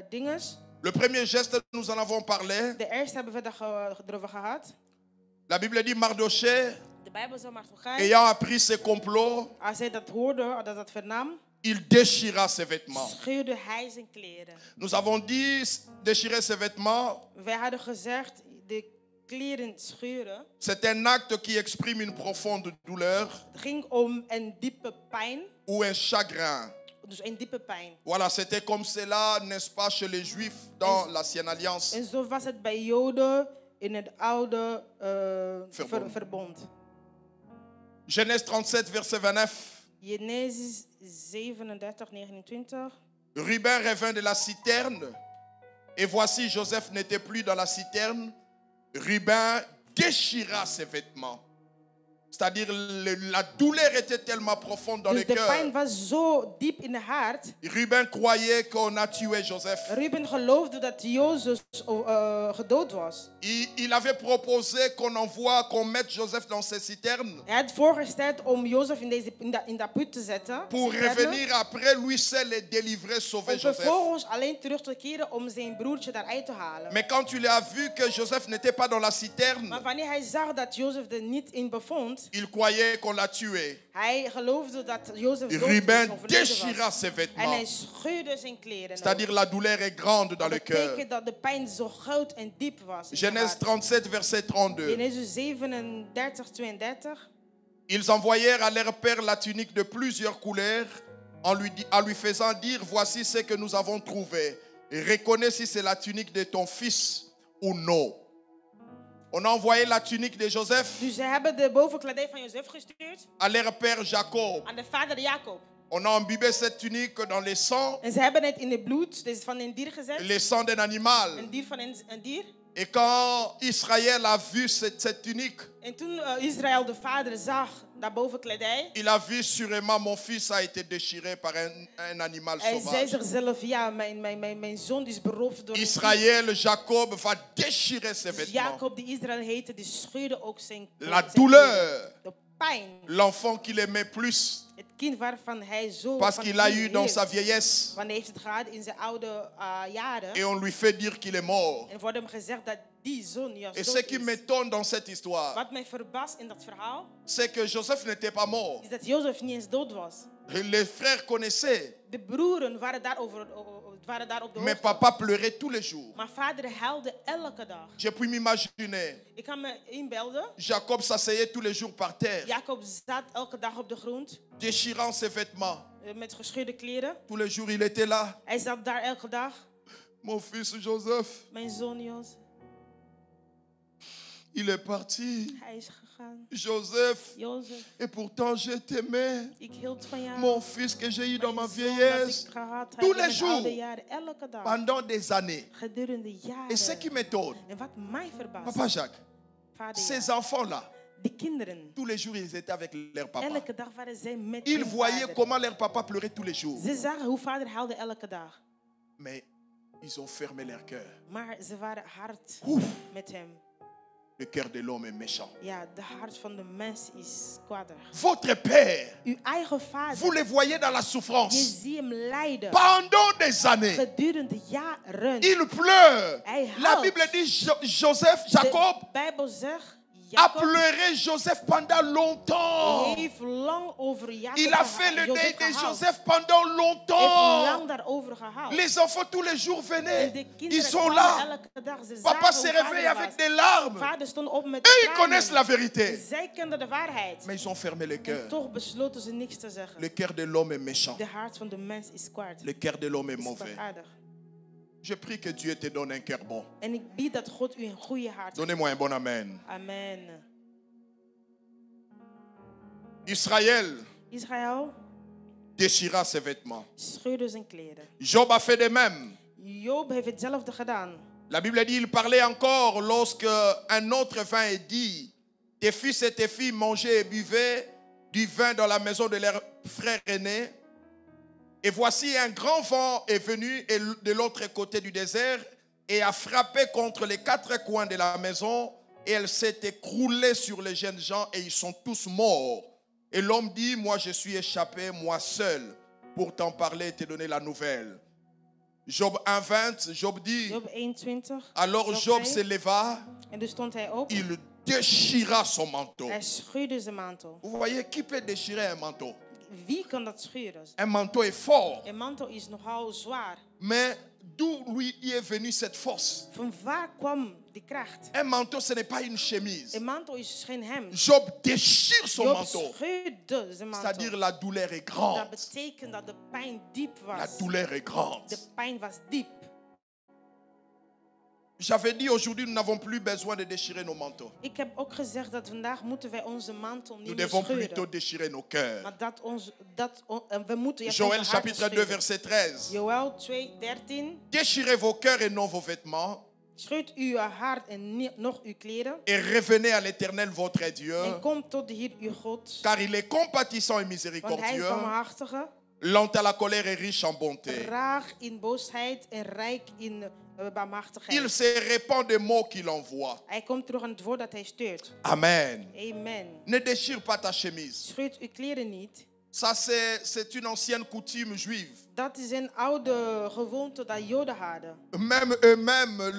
dingen. Le premier geste, nous en avons parlé. De eerste hebben we erover gehad. La Bible dit Mardochée, De Bijbel zegt Mardochai, ayant appris ses complots, als hij dat hoorde, dat vernam, il déchira ses vêtements. scheurde hij zijn kleren. Nous avons dit déchirer ses vêtements. Wij hadden gezegd, de kleren scheuren. C'est un acte qui exprime une profonde douleur Het ging om een diepe pijn. ou un chagrin. Dus een diepe pijn. Voilà, c'était comme cela, n'est-ce pas, chez les Juifs dans l'Ancienne Alliance. En zo was het bij Joden in het oude verbond. Genèse 37, verset 29. Genesis 37, 29. Ruben revint de la citerne, et voici Joseph n'était plus dans la citerne. Ruben déchira ses vêtements. C'est-à-dire la douleur était tellement profonde dans le Dus de cœur. pijn was zo diep in het hart. Ruben croyait qu'on a tué Joseph. Ruben geloofde dat Jozef gedood was. Il avait proposé qu'on mette Joseph dans ces citernes. Hij had voorgesteld om Jozef in dat put te zetten. Pour revenir après lui seul et délivrer, sauver Om Joseph. vervolgens alleen terug te keren om zijn broertje daaruit te halen. Mais quand il a vu que Joseph n'était pas dans la citerne, Maar wanneer hij zag dat Jozef er niet in bevond, il croyait qu'on l'a tué. hij geloofde dat Jozef dood Ruben was. déchira ses En vêtements. hij scheurde zijn kleren. C'est-à-dire la douleur est grande dans le Dat cœur. betekent dat de pijn zo groot en diep was. in het Genèse hart. 37, verset 32. Genesis 37, 32. Ils envoyèrent à leur père la tunique de plusieurs couleurs en lui faisant dire, voici ce que nous avons trouvé. Reconnais si c'est la tunique de ton fils ou non. On a envoyé la tunique de Joseph Dus ze hebben de bovenkledij van Jozef gestuurd à leur père Jacob. aan de vader Jacob. On a imbibé cette tunique dans le sang, En ze hebben het in het bloed dus van een dier gezet. le sang d'un animal. Een dier van een dier. Et quand Israël a vu cette tunique, En toen Israël de vader zag dat bovenkledij, il a vu sûrement mon fils a été déchiré par un animal hij zei sauvage. zichzelf, ja, mijn zoon is beroofd door een Israël, Jacob va déchirer ses dief. vêtements. Jacob, die Israël heette, die scheurde ook zijn La zijn douleur, kleren. De pijn. l'enfant qu'il aimait plus, Het kind waarvan hij zo parce van qu'il a eu hield. dans sa vieillesse, Want hij heeft het gehad in zijn oude jaren. et on lui fait dire qu'il est mort. En wordt hem gezegd dat die zoon juist Et dood ce qui is. m'étonne dans cette histoire, Wat mij verbaast in dat verhaal, c'est que Joseph n'était pas mort. is dat Jozef niet eens dood was. Les frères connaissaient, De broeren waren daar op de mais hoogte. papa pleurait tous les jours. Maar vader huilde elke dag. J'ai pu m'imaginer, Ik kan me inbeelden. Jacob s'asseyait tous les jours par terre, Jacob zat elke dag op de grond déchirant ses vêtements. met gescheurde kleren. Tous les jours, il était là. Hij zat daar elke dag. Mon fils Joseph, Mijn zoon Jozef, il est parti. hij is gegaan. Joseph, Jozef, et pourtant je t'aimais. ik hield van jou. Mon fils que j'ai eu dans ma Mijn zoon dat vieillesse, ik gehad tous heb in les mijn oude jours, jaren, elke dag. pendant des années. Gedurende Et ce qui jaren. m'étonne, En wat mij verbaast, Papa Jacques, vader, ces ja, enfants-là, die kinderen, tous les jours, ils étaient avec leur papa. elke dag waren zij met Ils hun voyaient vader. comment leur papa pleurait tous les jours. Ze zagen hoe vader huilde elke dag. Mais ils ont fermé leur cœur. Maar ze waren hard Ouf, met hem. le cœur de l'homme est méchant. Ja, de hart van de mens is kwaadaardig. Votre père, Uw eigen vous vader, les voyez dans la je souffrance. zie hem lijden. Pendant des années, Gedurende jaren. il pleure. Hij La huilt. Bible dit Joseph, Jacob De Bijbel zegt, a Jacob pleuré Joseph pendant longtemps. heeft lang over Jacob Il a fait le Jozef deuil de gehuild. Joseph pendant Heeft longtemps. lang daarover gehaald. Les enfants tous les jours En venaient. de Ils kinderen sont kwamen là. elke dag. Ze Papa zagen se hoe réveille vader avec was. des larmes. Vader stond op met Eux, ils tranen. connaissent la vérité. Zij kenden de waarheid. Mais ils ont fermé le En cœur. toch besloten ze niks te zeggen. Le cœur de l'homme est méchant. De hart van de mens is kwaad. Le cœur de l'homme est Is mauvais. kwaadaardig. Je prie que Dieu te donne un cœur bon. En ik bied dat God u een goede hart geeft. Donnez-moi un bon amen. Amen. Israël Israël déchira ses vêtements. scheurde zijn kleren. Job a fait de même. Job heeft hetzelfde gedaan. La Bible dit, il parlait encore lorsque un autre vint et dit, tes fils et tes filles mangeaient et buvaient du vin dans la maison de leur frère aîné. Et voici un grand vent est venu de l'autre côté du désert et a frappé contre les quatre coins de la maison et elle s'est écroulée sur les jeunes gens et ils sont tous morts. Et l'homme dit, moi je suis échappé, moi seul, pour t'en parler et te donner la nouvelle. Job 1:20, Job dit, Job 21. alors Job se leva, En dus stond hij op. il déchira son manteau. Hij scheurde zijn mantel. Vous voyez, qui peut déchirer un manteau? Wie kan dat scheuren? Un manteau est fort, Een mantel is nogal zwaar. mais d'où lui est venue cette force? Van waar kwam die kracht? Un manteau, ce n'est pas une chemise. Een mantel is geen hemd. Job déchire son Job manteau, scheurde zijn c'est-à-dire mantel. la douleur est Dat grande. betekent dat de pijn diep La was. douleur est grande. De pijn was diep. J'avais dit aujourd'hui, nous n'avons plus besoin de déchirer nos manteaux. Ik heb ook gezegd dat vandaag moeten wij onze mantel Nous niet meer devons plutôt scheuren. déchirer nos cœurs. Maar we moeten juist Joël onze harten chapitre 2, scheuren. verset 13. Joël 2:13. Déchirez vos cœurs et non vos vêtements Scheurt uw hart en nog uw kleren. et revenez à l'Éternel votre Dieu, En kom tot de Heer uw God. car il est compatissant et Want hij is miséricordieux, barmhartige, lent à la colère et riche en bonté. traag in boosheid en rijk in Il barmhartigheid. se répand des mots qu'il envoie. Hij komt terug aan het woord dat hij stuurt. Amen. Amen. Ne déchire pas ta chemise. Scheurt uw kleren niet. Ça, c'est une ancienne coutume juive. Dat is een oude gewoonte dat Joden hadden. Même eux-mêmes,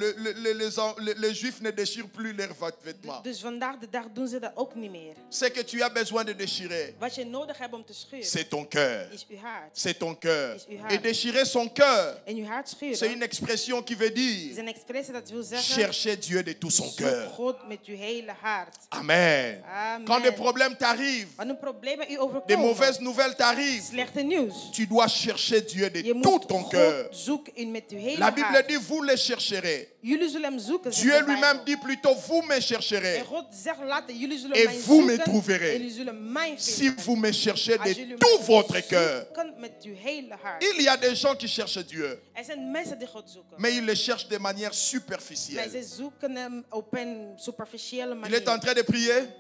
les Juifs ne déchirent plus leurs vêtements. Dus vandaag de dag doen ze dat ook niet meer. Ce que tu as besoin de déchirer, Wat je nodig hebt om te scheuren, c'est ton cœur. is uw hart. C'est ton cœur. Is uw hart. Et déchirer son cœur, En uw hart c'est scheuren une expression qui veut is dire een expressie dat wil zeggen: chercher Dieu de tout son zoek cœur. God met uw hele hart. Amen. Amen. Quand des problèmes t'arrivent, Wanneer problemen u des overkomen, mauvaises nouvelle t'arrive, slechte nieuws. tu dois chercher Dieu de Je tout moet ton cœur. God zoeken met uw hele La Bible hart. dit, vous les chercherez. Jullie zullen hem zoeken, zegt Dieu de lui-même Bijbel. dit plutôt, vous me chercherez. En God zegt later, jullie zullen Et mij vous me zoeken trouverez. en jullie zullen mij Si vinden. vous me cherchez Als de jullie tout mij votre cœur. zoeken met uw hele hart. Il y a des gens qui cherchent Dieu, Er zijn mensen die God zoeken. mais ils le cherchent de manière Maar superficielle. ze zoeken hem op een superficiële Il est en manier. train de prier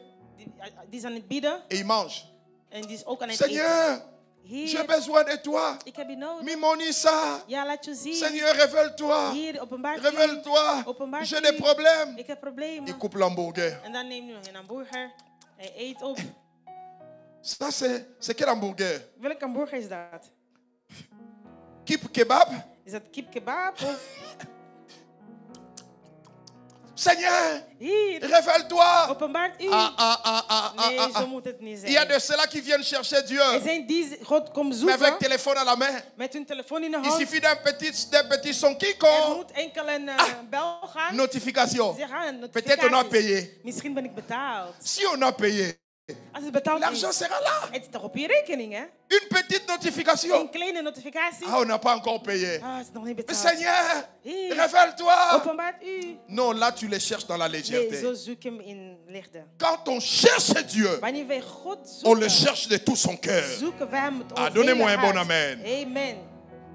Die is aan het bidden et il mange. en die is ook aan het eten. Seigneur, j'ai Heer, besoin de toi. ik heb je nodig. Mimonissa. Ja, laat je zien. Seigneur, révèle-toi. Hier, openbaar u. Révèle-toi. Openbaar J'ai u. des problèmes. Ik heb problemen. Il coupe l'hamburger. En dan neemt hij nog een hamburger. Hij eet op. Ça, c'est quel hamburger? Welke hamburger is dat? Kip kebab? Is dat kip kebab of... Seigneur, Hier, révèle-toi. openbaart u. Nee, zo moet het niet Il y a zijn. de ceux-là qui viennent chercher Dieu, Er zijn die God komt mais avec zoeken téléphone à la main. met hun telefoon in de Il hand. suffit d'un petit son qui Er compte. moet enkel een bel gaan. Notification. Ze gaan een Peut-être on a notificaties. payé. Misschien ben ik betaald. Si on a payé, Als het betaald l'argent is, sera là. het is toch op je rekening, hè? Une petite notification. Een kleine notificatie. Ah, on n'a pas encore payé. Ah, het is nog niet Mais betaald. Seigneur, Hier, révèle-toi. openbaart u. Non, là, tu les cherches dans la Nee, légèreté. zo zoek je hem in liefde. Quand on cherche Dieu, Wanneer wij God on le zoeken, cherche de tout son cœur. zoeken wij hem met ons Ah, donnez-moi hele un bon hart. amen. Amen.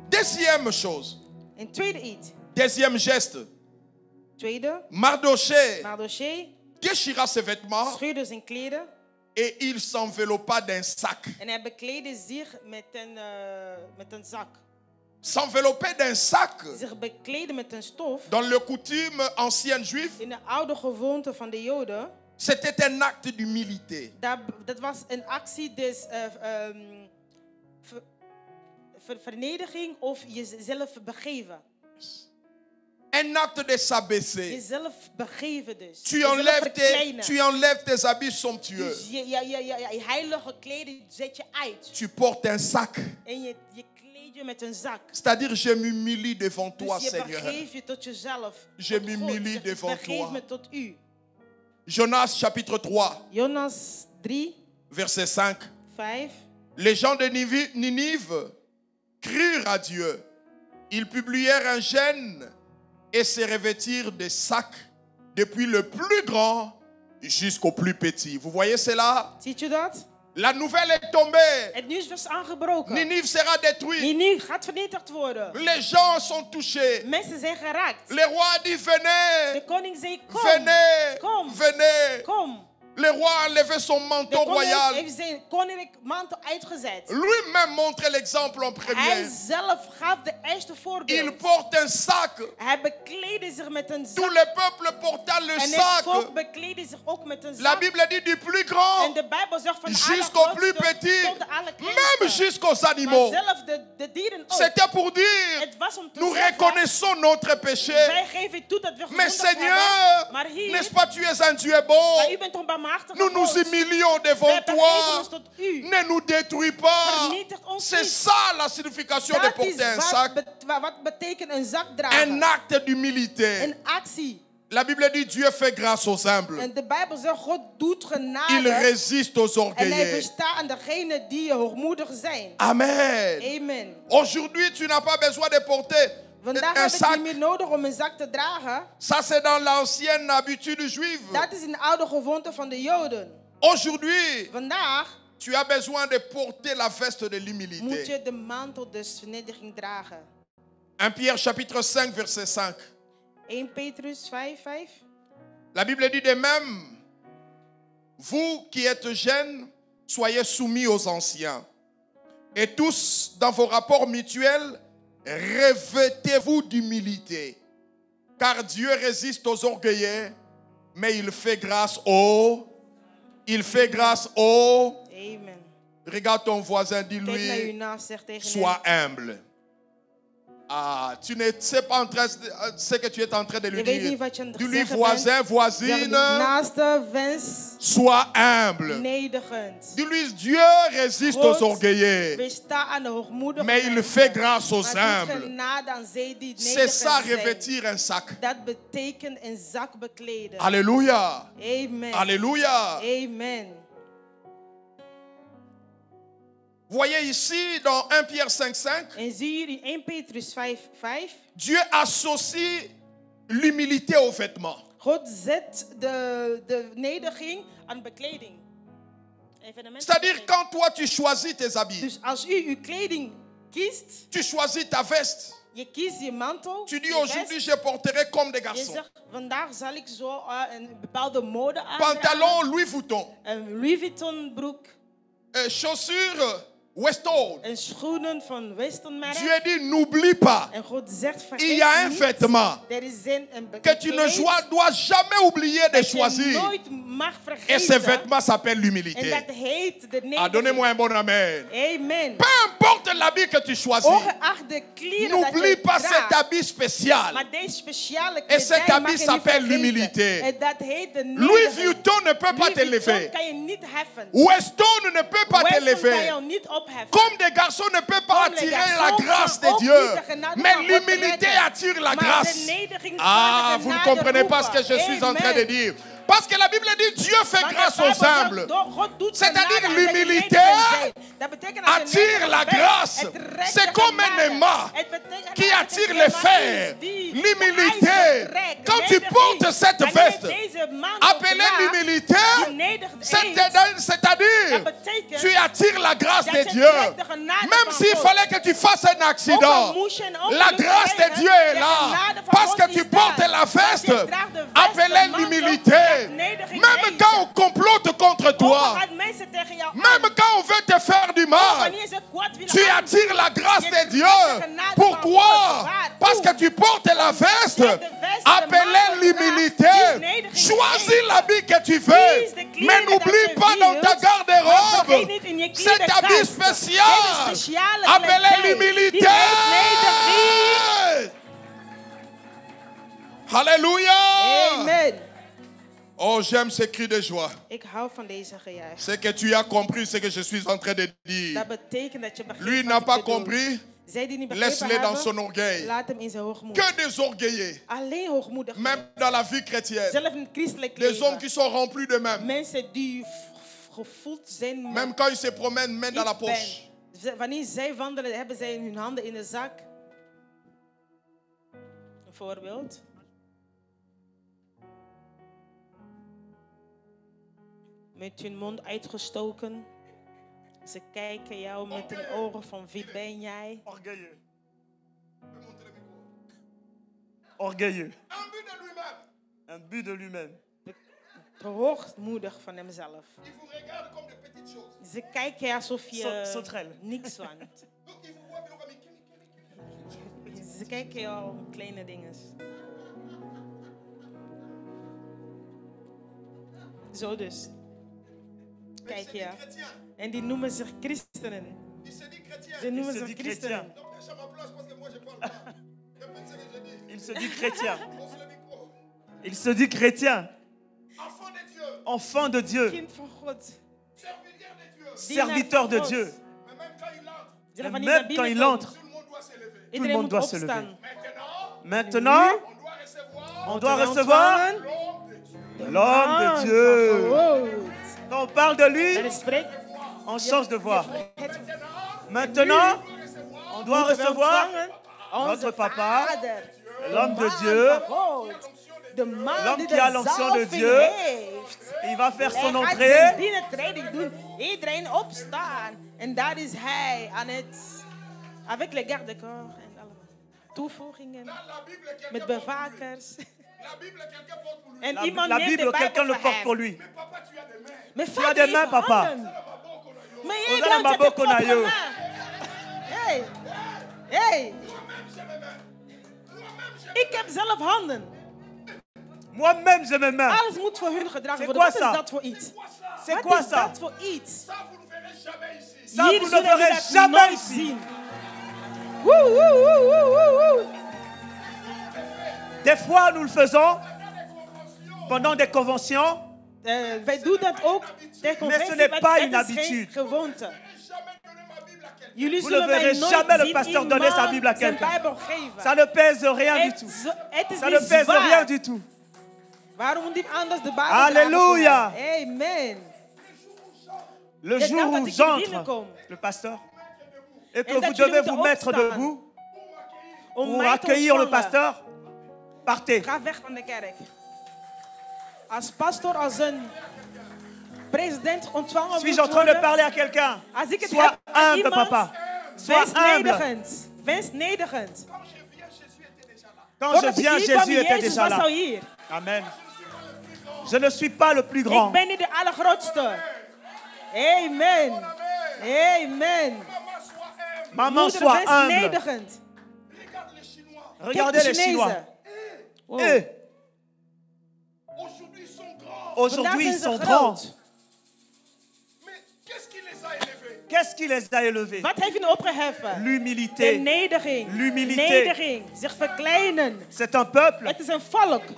Deuxième chose, En tweede iets. deuxième geste. Tweede, Mardoché Mardoché déchira ses vêtements scheurde zijn kleren et il s'enveloppa d'un sac. en hij bekleedde zich met een zak. S'envelopper d'un sac, Zich bekleden met een stof. dans le coutume ancienne juive, In de oude gewoonte van de Joden, c'était un acte d'humilité. dat was een actie des vernedering of jezelf begeven. Un acte de s'abaisser. Jezelf begeven dus. Tu Jezelf verkleinen. tu enlèves tes habits somptueux. Dus je heilige kleding zet je uit. Tu portes un sac. En je kleed je met een zak. C'est-à-dire, je m'humilie devant toi, Dus je Seigneur. begeeft je tot jezelf. Je tot God. m'humilie Zeg, devant begeef toi. me tot u. Jonas chapitre 3, Jonas 3, verset 5. 5. Les gens de Ninive crurent à Dieu. Ils publièrent un gène et se revêtirent de sacs depuis le plus grand jusqu'au plus petit. Vous voyez cela? Ziet u dat? La nouvelle est tombée. Het nieuws was aangebroken. Ninive sera détruite. Ninive gaat vernietigd worden. Les gens sont touchés. Mensen zijn geraakt. Le roi a dit, venez, De koning zei, kom. venez, Kom. venez. Kom. Le roi a enlevé son De manteau koning royal. heeft zijn koninklijk mantel uitgezet. Lui-même montre l'exemple en Hij premier. zelf gaf de eerste Il voorbeeld. porte un sac. Hij bekleedde zich met een Tout zak. le peuple porta le En het sac. volk bekleedde zich ook met een La zak. Bible dit du plus En grand de Bijbel zegt van de jusqu'au plus allergrootste petit, tot de même allerkleinste. jusqu'aux Maar animaux. zelf de dieren ook. C'était pour dire, Het was om te nous zeggen, reconnaissons notre péché. wij geven toe dat we Mais gezondigd Seigneur, hebben. Maar hier, n'est-ce pas, tu es un Dieu maar bon. u bent toch barmhartig Nous nous God. humilions Wij devant begeven toi. ons tot u. Ne nous détruis pas. Vernietigt ons C'est niet. ça la signification de Dat is porter un sac. wat betekent een zak dragen. Un acte d'humilité. Een actie. La Bible dit Dieu fait grâce aux humbles. En de Bijbel zegt, God doet Il genade. résiste aux En hij orgueilleux. verstaat aan degenen die hoogmoedig zijn. Amen. Amen. Aujourd'hui, tu n'as pas besoin de porter Vandaag un heb ik sac. niet meer nodig om een zak te dragen. Ça, c'est dans l'ancienne habitude juive. Dat is een oude gewoonte van de Joden. Aujourd'hui, Vandaag tu as besoin de porter la veste de moet l'humilité. je de mantel des vernedering dragen. 1 Pierre chapitre 5, verset 5. 1 Petrus 5, 5. La Bible dit de même, vous qui êtes jeunes, soyez soumis aux anciens. Et tous, dans vos rapports mutuels, revêtez-vous d'humilité. Car Dieu résiste aux orgueilleux, mais il fait grâce aux... Il fait grâce aux... Amen. Regarde ton voisin, Kijk naar uw dis-lui, naast, zeg tegen sois hem. humble. Ah, tu ne sais pas ce que tu es en train de lui Je weet dire. niet wat je aan het Dis-lui, zeggen voisin, bent. Zeg, voisine, naaste wens sois humble. nederigend. Dis-lui, Dieu résiste aux orgueilleux, Weersta aan de hoogmoedige mais il mensen. fait grâce aux Maar doet humbles. genade aan zij die C'est nederigend ça, zijn. revêtir un sac. Dat betekent een zak bekleden. Alléluia. Amen. Alléluia. Amen. Voyez ici dans 1 Pierre 5:5, En zie je in 1 Petrus 5:5. Dieu associe l'humilité aux vêtements. God zet de nederiging aan bekleding. C'est-à-dire quand toi tu choisis tes habits, Dus als u uw kleding kiest, tu choisis ta veste, je kiest je mantel, tu dis je aujourd'hui vest, je porterai comme des je garçons. zegt vandaag zal ik zo een bepaalde mode aan. Pantalon Louis Vuitton, Een Louis Vuitton broek, chaussures Westall. en schoenen van Weston merk. Dieu dit n'oublie pas, En God zegt il y a un vergeet niet, vêtement er is een que tu ne dois jamais oublier de dat je choisir. nooit mag Et ce vergeten. vêtement s'appelle En l'humilité. dat heet de Ah, nederiging. donnez-moi un bon amen. Amen. Peu importe l'habit que tu choisis, Ongeacht de kleren dat n'oublie je pas cet draagt. habit spécial. Maar deze speciale Et cet kledij habit mag je niet s'appelle vergeten. l'humilité. En dat heet de Louis nederiging. Vuitton ne peut pas Louis Vuitton t'élever. kan je niet heffen. Weston ne peut pas Weston kan t'élever. je niet opheffen. Comme des garçons ne peuvent pas Comme les attirer la garçons grâce kan de ook Dieu. niet de genade Mais van God l'humilité trekken. attire la Maar grâce. de nederiging Ah, kan de vous ne genade comprenez pas ce roepen. que je suis en train de Amen. dire. Parce que la Bible dit Dieu fait Want de grâce Bijbel aux zegt, humbles. God doet C'est-à-dire genade aan de l'humilité nederig zijn. Dat betekent als je attire nederig la bent, grâce. het trekt C'est de comme un genade. aimant Het betekent qui dat het attire een les aimant fers. is die L'humilité. de ijzer trekt. Quand tu Nederig. portes cette Wanneer je veste, deze mantel appelée draagt, l'humilité, die nederig eet, c'est-à-dire dat betekent tu attires la grâce dat de je Dieu. trekt de genade Même van s'il God. fallait que tu fasses un Ook al accident, moest je een ongeluk la grâce de krijgen, Dieu est de là. genade van Parce God que is tu daar. portes la Want je veste, draagt de vest, appelée de mantel, l'humilité. dat nederig Même eet. quand on complote contre toi, Ongeacht mensen tegen jou même aan. quand on veut te faire du mal, Wanneer ze kwaad willen tu aan- attires la grâce Je de Dieu. trekt de genade van Pourquoi? God. Waartoe? Parce que tu portes la veste, trekt de vest, de appelée mantel l'humilité. draagt, die nederiging Choisis eet. l'habit que tu Kies veux, de kleren mais dat n'oublie je pas dans wilt, ta maar garde-robe vergeet niet in je cet habit klederkast. spécial Deze speciale appelé kledij, l'humilité. die heet nederiging. Alléluia. Amen. Oh, j'aime ces cris de joie. Ik hou van deze gejuich. C'est que tu as compris ce que je suis en train de dire. Dat betekent dat je begrijpt Lui wat n'a ik pas bedoel. compris. Zij die niet begrepen Laisse-le dans son hebben, orgueil. laat hem in zijn hoogmoed. Que des orgueillés, Alleen hoogmoedig. même dans la vie chrétienne. Zelf in het christelijk Des hommes leven. qui sont remplis d'eux-mêmes. Mensen die gevoeld zijn met Même quand ils se promènent, main dans la ik poche. ben. Wanneer zij wandelen, hebben zij hun handen in de zak. Een voorbeeld. Met hun mond uitgestoken. Ze kijken jou met een ogen van wie ben jij? Orgueilleux. Orgueilleux. Un but de lui-même. Un but de lui-même. Hoogmoedig van hemzelf. Il vous regarde comme des petites choses. Ze kijken je alsof je Sauterelle. niks want. Donc il vous voit, puis il va Ze kijken jou om kleine dingen. Zo dus. Kijk je. En die noemen zich christenen. Il se dit chrétien. Ze noemen se zich dit christenen. chrétien. Donc laisse à ma place parce que moi je parle pas. Répète ce que je dis. Il se dit chrétien. Ouvre le micro. Il se dit chrétien. Enfant de Dieu. Enfant de Dieu. Kind van God. Serviteur de Dieu. Serviteur de Dieu. Mais même quand il entre, Zullen Et wanneer de même quand il Bijbel entre, komt, tout le monde doit s'élever. iedereen monde moet doit se opstaan. Maintenant, maintenant, on doit recevoir on doit Wij recevoir ontvangen l'homme de l'homme de Dieu. Dieu. God. Quand on parle de lui, En hij spreekt. on change de voix. Het Maintenant, on doit recevoir ontvangen notre onze papa, Vader. l'homme de Man Dieu. van God. De man L'homme die qui a de l'onction de zalving Dieu. heeft. Il va faire Hij son gaat entrée. zijn binnentreding doen. Iedereen opstaan. En daar is hij aan het... Avec les gardes-corps en allemaal. Toevoegingen. La Bible, quelqu'un Met porte pour lui. bevakers. La Bible, quelqu'un porte pour lui. En La, iemand la neemt Bible, de quelqu'un Bijbel le voor porte pour hem. lui. Mais papa, tu as des mains. Mais Tu as des mains, papa. Mais jij Ozana bent met de maboko na propre yo. main. Hey. Hey. Ik heb zelf handen. Moi-même, j'ai mes mains. Alles moet voor hun gedragen C'est worden. quoi Wat is ça? dat voor iets? C'est Wat quoi is ça? dat voor iets? Ça, vous ne verrez jamais ici. Ça, Hier vous ne zullen we verrez dat jamais nooit ici. zien. Woe, woe, woe, woe, woe, woe. Des fois, nous le faisons pendant des conventions, Wij doen dat ook ter conventie, n'est maar pas het une is habitude. geen gewoonte. Jamais donner ma Bible à quelqu'un. Jullie Vous ne zullen mij verrez nooit jamais le zien pasteur iemand donner sa Bible à zijn quelqu'un. Bijbel geven. ça ne pèse rien du tout. Het is Ça ne niet pèse zwaar. rien du tout. Waarom moet die anders de Bijbel Halleluja. dragen voor hem? Amen. Le de jour dag dat où ik hier j'entre, binnenkom. le pasteur, et que En dat vous jullie devez moeten vous mettre opstaan. debout Om pour mij te accueillir le ontvangen. pasteur, partez. Ga weg van de kerk. Als pastor, als een president ontvangen Suis-je moet en train de worden, parler à quelqu'un? als ik het Sois heb aan humble, iemand, papa. Sois wees humble. nederigend. Wees nederigend. Quand je Voordat ik viens, hier kwam, Jésus était Jezus déjà was al là. hier. Amen. Je ne suis pas le plus Ik grand. ben niet de allergrootste. Amen. Amen. Maman, Moeder, sois wees humble. nederigend. Regarde les Chinois. Regardez les Chinois. Chinezen. Wow. Eux, Aujourd'hui, ils sont grands. aujourd'hui, ils Vandaag sont zijn ze grands. groot. Mais qu'est-ce qui les a élevés? Qu'est-ce qui les a élevés? Wat heeft u opgeheffen? De L'humilité. nederiging. L'humilité. Nederiging. Zich verkleinen. C'est un peuple Het is een volk qui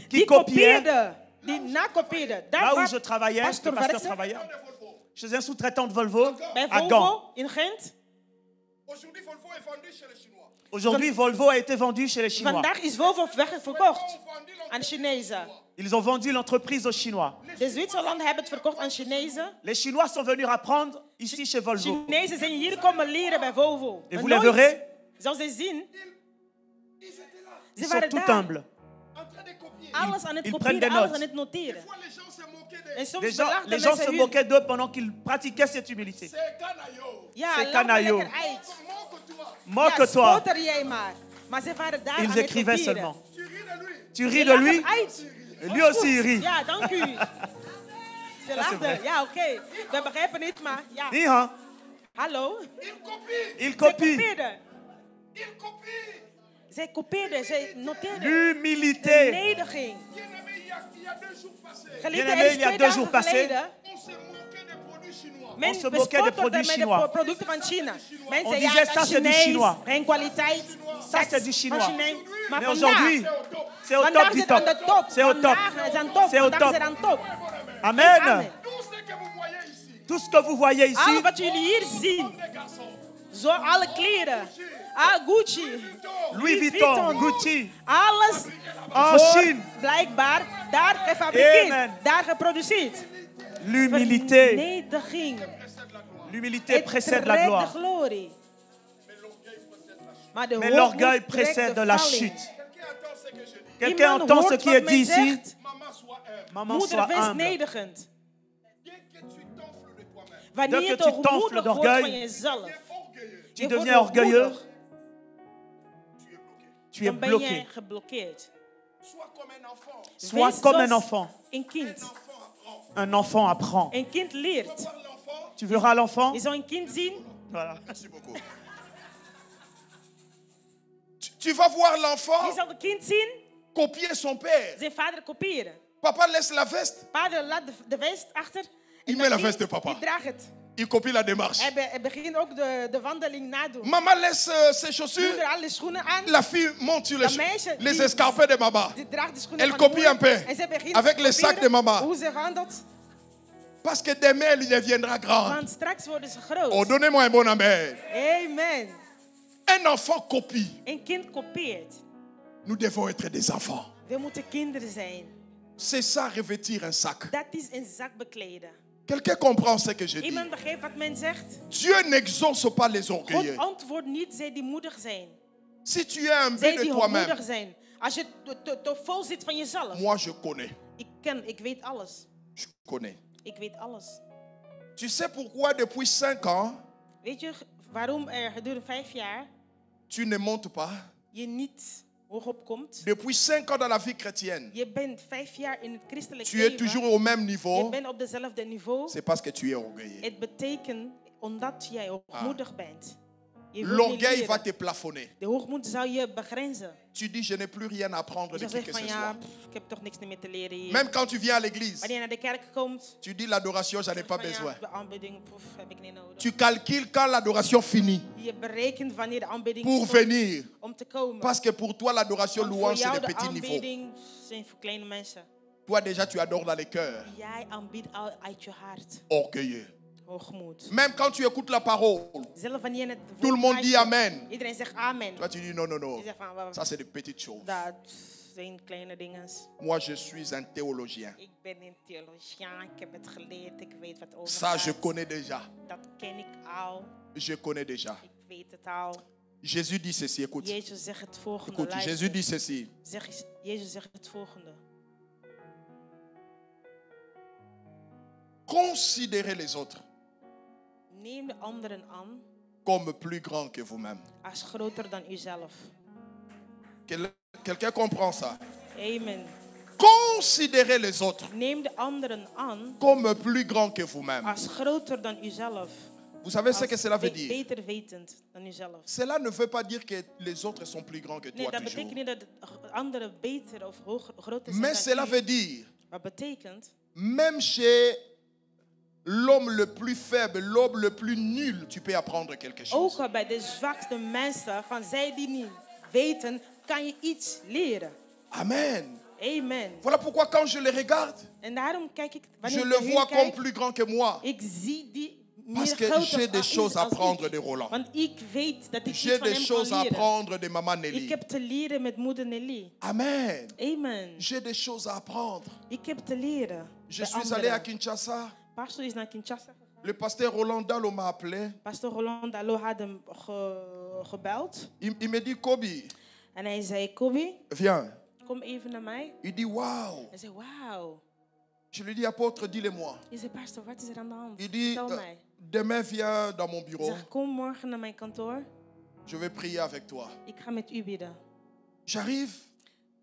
die copiait. kopieerde. Die nakopieerde. Daar Là où waar je travaillais, le pastor pasteur werkte, travaillait. De Volvo. Je suis un sous-traitant de Volvo bij à Gand. Volvo in Gent. Aujourd'hui, Volvo est vendu chez les Chinois. Aujourd'hui, Volvo a été vendu chez les Chinois. Vandaag is Volvo verkocht aan Chinezen. Ils ont vendu l'entreprise aux Chinois. De Zwitserlanden hebben het verkocht aan Chinezen. Les Chinois sont venus apprendre ici chez Volvo. Chinezen zijn hier komen leren bij Volvo. Et Maar vous les nooit verrez, zou ze zien. Ils étaient là, ils Ze sont waren tout daar. humbles. en train de copier. Alles aan het ils kopiëren, prennent des alles notes. aan het noteren. Des fois, les gens se moquaient de. En soms Les gens, belachten les gens mensen se hun. moquaient d'eux pendant qu'ils pratiquaient cette humilité. C'est canaillot. Ja, C'est laat maar canaillot. lekker uit. Moque-toi. Ja, Moque-toi. spotter jij maar. Maar ze waren daar aan Ils het écrivaient kopiëren. seulement. Tu ris de lui. Tu Je ris de lacht lui, hem uit. et lui aussi il rit. Ja, dank u. Ze vrai. lachten. Ja, oké. We begrijpen niet, maar ja. Hi, hein? Hallo. Il copie. Il Zij copie. kopieerden. Il copie. Zij kopieerden, zij noteerden. L'humilité. Nederiging. Bien-aimé, il y a 2 jours passés, Geliefde, Bien-aimé, er is il y a 2 deux jours dagen passés, geleden. on se moquait des produits chinois. Men se moquait des bespotterde produits met chinois. de producten van China. Men On zei, disait, ja, ça, dat c'est du Chinees, chinois. geen kwaliteit. Ça, c'est du Van chinois. Chinees. Maar Mais vandaag, aujourd'hui, c'est au top vandaag du is het aan top. de top. C'est au top. Vandaag is aan top. C'est au Vandaag is top. het aan top. Amen. Amen. Tout ce que vous voyez ici, Tout ce que vous voyez ici, Alles wat jullie hier zien. des garçons, Zo alle kleren. Gucci. Louis Vuitton, Gucci, Alles en wordt Chine, blijkbaar daar gefabriceerd. Amen. Daar geproduceerd. l'humilité. Vernederiging. L'humilité Het précède la trekt de gloire. glorie. Maar de Mais hoogmoed l'orgueil trekt précède de la valling. chute. quelqu'un Quelqu'un entend ce que je dis. Iemand entend ce hoort qui wat est men dit ici. zegt. Maman, sois humble. Maman, Moeder, sois wees humble. nederigend. Bien que tu t'enfles de toi-même, Wanneer Dès je que te tu t'enfles hoogmoedig wordt d'orgueil, van jezelf, tu es orgueilleux, Tu je deviens wordt orgueilleux, hoogmoedig, tu es bloqué. tu es dan ben bloqué. je geblokkeerd. Sois comme un enfant. Sois Wees comme un zoals enfant. Een kind. L'enfant apprend. Un enfant apprend. Een kind leert. Voir l'enfant, Tu verras l'enfant. Je zou een kind zien. Voilà. merci beaucoup. Tu vas voir l'enfant Je zal een kind zien. copier son père. Zijn vader kopiëren. Papa laisse la veste, Vader laat de vest achter. En Il dat met la kind, veste, papa. Die draagt het. il copie la démarche. Hij begint ook de wandeling nadoen. Maman laisse ses chaussures, Moeder alle schoenen aan. la fille monte sur Dat meisje les die- escarpins de maman. Die draagt de schoenen Elle van de copie moeder. un peu. En zij begint Avec te les sacs de kopiëren maman. Hoe ze handelt. Parce que demain, elle deviendra grande. Want straks worden ze groot. Oh, donnez-moi un bon amen. Amen. Un enfant copie. Een kind kopieert. Nous devons être des enfants. We moeten kinderen zijn. C'est ça, revêtir un sac. Dat is een zak bekleden. Quelqu'un comprend ce que je dis? Iemand begrijpt wat men zegt? Dieu n'exauce pas les God orgueilleux. antwoordt niet zij die moedig zijn. Si tu es un Zij but de die toi-même, hoogmoedig zijn. Als je te vol zit van jezelf. moi je connais. Ik weet alles. Je connais. Ik weet alles. Tu sais pourquoi depuis 5 ans, Weet je waarom er gedurende 5 jaar tu ne montes pas? je niet hoog opkomt? Depuis 5 ans dans la vie chrétienne, Je bent 5 jaar in het christelijk tu es leven. toujours au même Je niveau. bent op dezelfde niveau. C'est parce que tu es orgueilleux. Het betekent omdat jij hoogmoedig bent. Je wilt niet L'orgueil leren. va te plafonner. De hoogmoed zou je begrenzen. Tu dis, je n'ai plus rien à apprendre Je de zou qui que zeggen ce van ja, soit. ik heb toch niks meer te leren hier. Même quand tu viens à l'église, Wanneer je naar de kerk komt, tu dis l'adoration, j'en ai zeg pas van besoin. ja, de aanbidding heb ik niet nodig. Tu calcules quand l'adoration finit Je berekent wanneer de aanbidding pour stopt venir. om te komen. Parce que pour toi, l'adoration Want voor louange, c'est jou des de petits niveaux. aanbidding zijn voor kleine mensen. Toi déjà, tu adores dans les cœurs. Jij aanbidt uit je hart. Orgueilleux. Hoogmoed. Même quand tu écoutes la parole, Zelf wanneer je het tout le monde dit luistert, amen. iedereen zegt amen. Toi, tu dis non, non, non. Je zegt van, "Wel, Ça, c'est des petites choses. dat zijn kleine dingen. Moi, je suis un théologien. Ik ben een theologiaan, ik heb het geleerd, ik weet wat over Ça, je gaat. connais déjà. Dat ken ik al, Je connais déjà. ik weet het al. Jésus dit ceci, écoute. Jezus zegt het volgende. Écoute, luister. Jésus dit ceci. Jezus zegt het volgende. Considérez les autres Neem de anderen aan comme plus grands que vous-même. als groter dan uzelf. Quelqu'un comprend ça? Amen. Considérez les autres Neem de anderen aan comme plus grands que vous-même. als groter dan uzelf. Vous savez ce Als que cela veut dire? beter wetend dan uzelf. Cela ne veut pas dire que les autres sont plus grands que Nee, toi dat toujours. betekent niet dat de anderen beter of groter zijn Mais cela dan u. veut dire, Maar betekent, même chez l'homme le plus faible, l'homme le plus nul, tu peux apprendre quelque ook chose. al bij de zwakste mensen, van zij die niet weten, kan je iets leren. Amen. Amen. Voilà pourquoi quand je les regarde, En daarom kijk ik, je wanneer ik le naar hun vois comme kijk, plus grand que moi. ik zie die Parce meer que groter j'ai des als choses à als apprendre ik. de Roland. Want ik weet dat ik J'ai iets van des hem choses kan à leren. apprendre de Maman Ik Nelly. heb te leren met moeder Nelly. Amen. Amen. J'ai des choses à apprendre. Ik heb te leren. Je bij suis allé à anderen. Kinshasa. Pastor is naar Kinshasa gegaan. Le pasteur Roland Dalo m'a appelé. Pastor Roland Dallo had hem gebeld. Il me dit, Kobi, En hij zei, Kobi, viens. kom even naar mij. Il dit, waouh. Hij zei, wauw. Je lui dis, apôtre, dis-le-moi. Ik zei, pastor, wat is er aan de hand? Il dit, Vertel mij. demain, viens dans mon Ik bureau. zeg, kom morgen naar mijn kantoor. Je vais prier avec toi. Ik ga met u bidden. J'arrive.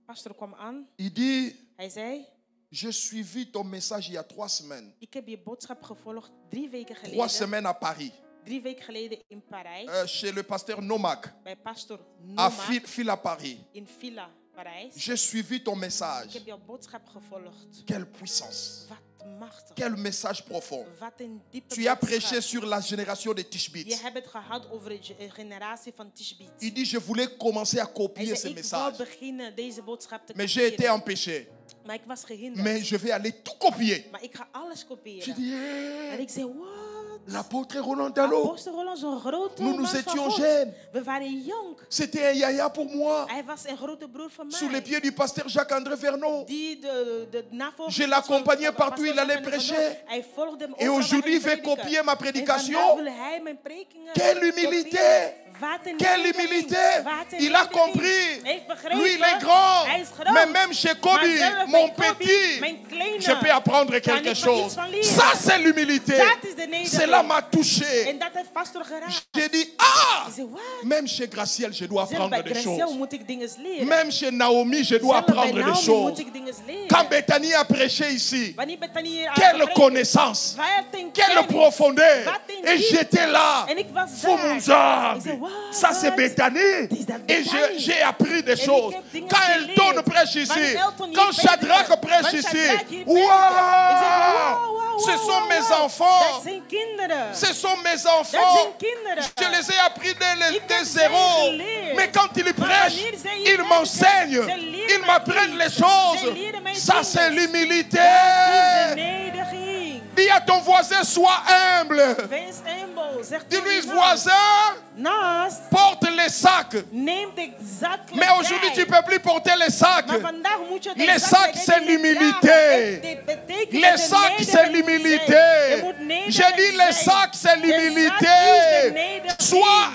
Pastor kwam aan. Il dit, Hij zei, j'ai suivi ton message il y a 3 semaines. ik heb je boodschap gevolgd 3 weken 3 geleden. semaines à Paris. 3 weken geleden in Parijs. Chez le pasteur Nomak. Bij pastor À Nomak Fila Paris. in Villa, Parijs. J'ai suivi ton Ik message. heb jouw boodschap gevolgd. Quelle puissance. Wat machtig. Quel message profond. Wat een diepe Tu as boodschap. prêché sur la génération des Je Tishbites. hebt het gehad over de generatie van Tishbit. Il dit, je voulais commencer à Hij copier zei, ce ik wou message. beginnen deze boodschap te Mais j'ai été kopiëren. empêché. Maar ik was gehinderd. Mais je vais aller tout copier. Maar ik ga alles kopiëren. J'ai dit, En hey, ik zei, wat? l'apôtre Roland Dalo, Apostel Roland, zo'n grote nous nous man van étions God. jeunes. We waren jong. C'était un yaya pour moi. Hij was een grote broer van mij. Sous les pieds du pasteur Jacques-André Vernon. Die de navolger Je l'accompagnais van partout, il Pastor allait Jacques prêcher. Vernon. Hij volgde hem Et overal aujourd'hui, il waar hij veut predikte. copier ma En vandaag prédication. wil hij mijn predikingen Quelle humilité! kopiëren. Wat een Quelle nederiging. humilité! Wat een Il a nederiging. compris. Hij heeft begrepen. Lui, il est grand. Hij is groot. Mais même chez Maar Kobi, zelfs mon bij Kobi, petit, mijn kleine, je peux apprendre kan quelque ik van iets chose. van leren. Ça, c'est l'humilité. Dat is de nederiging. Cela m'a touché. En dat heeft pastor geraakt. J'ai dit, ah! Ik zei, wat? Même chez Graciel, je dois Zelfs bij apprendre des Graciel choses. moet ik dingen leren. Même chez Naomi, je dois Zelfs bij apprendre des Naomi choses. moet ik dingen leren. Quand Bethany a prêché ici, Wanneer Bethany hier aan quelle het connaissance, Wat een quelle kennis. profondeur. Wat een Et diepte. j'étais là. En ik was Foumounza. daar. Ik zei, wow, Ça, c'est wat? Bethany. Dit is dat Et Bethany. j'ai appris des En ik choses. heb dingen Quand geleerd. Elton prêche ici, Wanneer Elton hier quand predikt. Shadrach prêche Want ici, Shadrach hier predikt. Ik zeg, waouh! wow, Ce wow, sont wow, mes wow. enfants. Dat zijn kinderen. Ce sont mes Dat enfants. zijn kinderen. Je les ai appris dès Ik heb zéro. ze geleerd. Mais quand ils prêchent, wanneer zij hier ils prediken, m'enseignent. ze leren Ils mij m'apprennent les iets. choses. Ze leren mij Ça, dingen. c'est l'humilité. Dat is de nederiging. Dis à ton voisin, sois humble. Wees humble. Zeg Dis-lui, tegen voisin, naast, porte les sacs. neem de zak. Mais aujourd'hui, tu ne peux plus porter les sacs. Maar vandaag moet je de Les zak sacs, bij c'est de l'humilité. dragen. Dit betekent Les de sacs, c'est nederiging l'humilité. zijn. Je moet nederig J'ai dit, les zijn. sacs, c'est De zak is de l'humilité. nederiging. Sois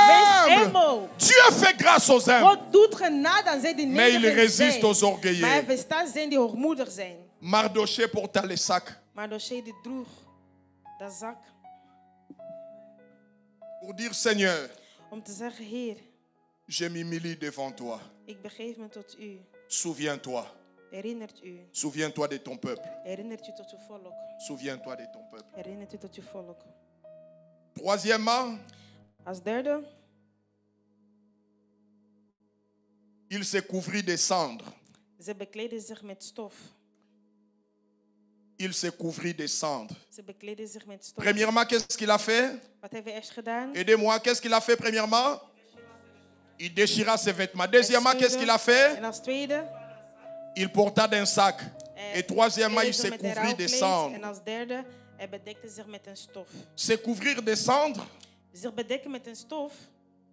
Wees humble. humble. Dieu fait grâce aux humbles. God doet genade aan zij die Mais il nederig résiste zijn. aux orgueilleux. Maar hij verstaat zijn die hoogmoedig zijn. Mardoché porta les sacs Maar Doché die droeg dat zak pour dire, Seigneur, om te zeggen, Heer, je m'humilie devant toi. ik begeef me tot u. Souviens-toi. Herinnert u. Souviens-toi de ton peuple. Herinnert u tot uw volk. Souviens-toi de ton peuple. Herinnert u tot uw volk. Troisièmement, Als derde, il se couvrit de cendres. ze bekleden zich met stof. Il se couvrit de cendres. Ze bekleden zich met stof. Premièrement, qu'est-ce qu'il a fait? Wat heeft hij eerst gedaan? Aidez-moi, qu'est-ce qu'il a fait premièrement? Il déchira ses vêtements. Deuxièmement, qu'est-ce qu'il a fait? En als tweede, Il porta d'un sac. Et troisièmelijk, il kleedde se zich met een couvrit de rouwkleed. cendres. En als derde, Hij bedekte zich met een stof. Se couvrir de cendres Zich bedekken met een stof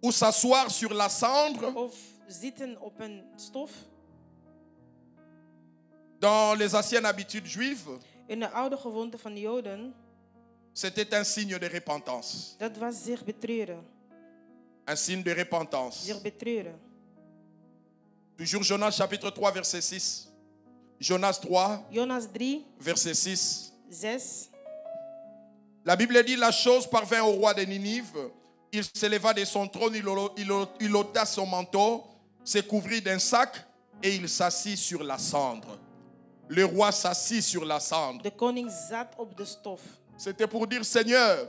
ou s'asseoir sur la cendre. of zitten op een stof. Dans les anciennes habitudes juives, In de oude gewoonte van de Joden, c'était un signe de repentance. dat was zich betreuren. Un signe de repentance. Zich betreuren. Toujours Jonas chapitre 3 verset 6. Jonas 3 Jonas 3, verset 6. 6. La Bible dit, la chose parvint au roi de Ninive. Il s'éleva de son trône, il ôta son manteau, se couvrit d'un sac et il s'assit sur la cendre. Le roi s'assit sur la cendre. De koning zat op de stof. C'était pour dire, Seigneur,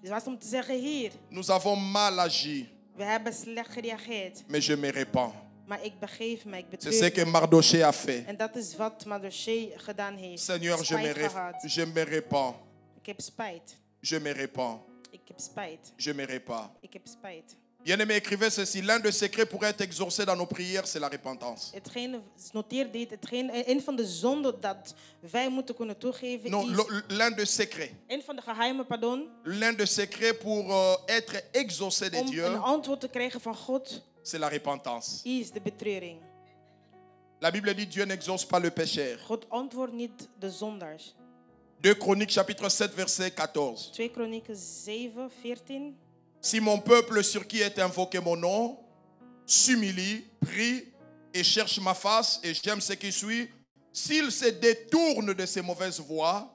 Het was om te zeggen, Heer, nous avons mal agi, we hebben slecht gereageerd. mais je me repens. Maar ik begeef me, ik C'est ce betreur que me. Mardoché a fait. En dat is wat Mardochee gedaan heeft. Seigneur, Spijt gehad. je me repens. Ik heb spijt. Je me repens. Ik heb spijt. Je me repens. Ik heb spijt. Bien-aimé, écrivez ceci. L'un des secrets pour être exaucé dans nos prières, c'est la repentance. Noteer dit, een van de zonden dat wij moeten kunnen toegeven Non, is... l'un des secrets. Een van de geheimen, pardon. L'un des secrets pour être exaucé de Om Dieu, een antwoord te krijgen van God, c'est la repentance. is de betreuring. La Bible dit Dieu n'exauce pas le pécheur. God antwoordt niet de zondaars. 2 Chroniques chapitre 7 verset 14. 2 Kronieken 7, 14. Si mon peuple sur qui est invoqué mon nom s'humilie, prie et cherche ma face et j'aime ce qui suit, s'il se détourne de ses mauvaises voies,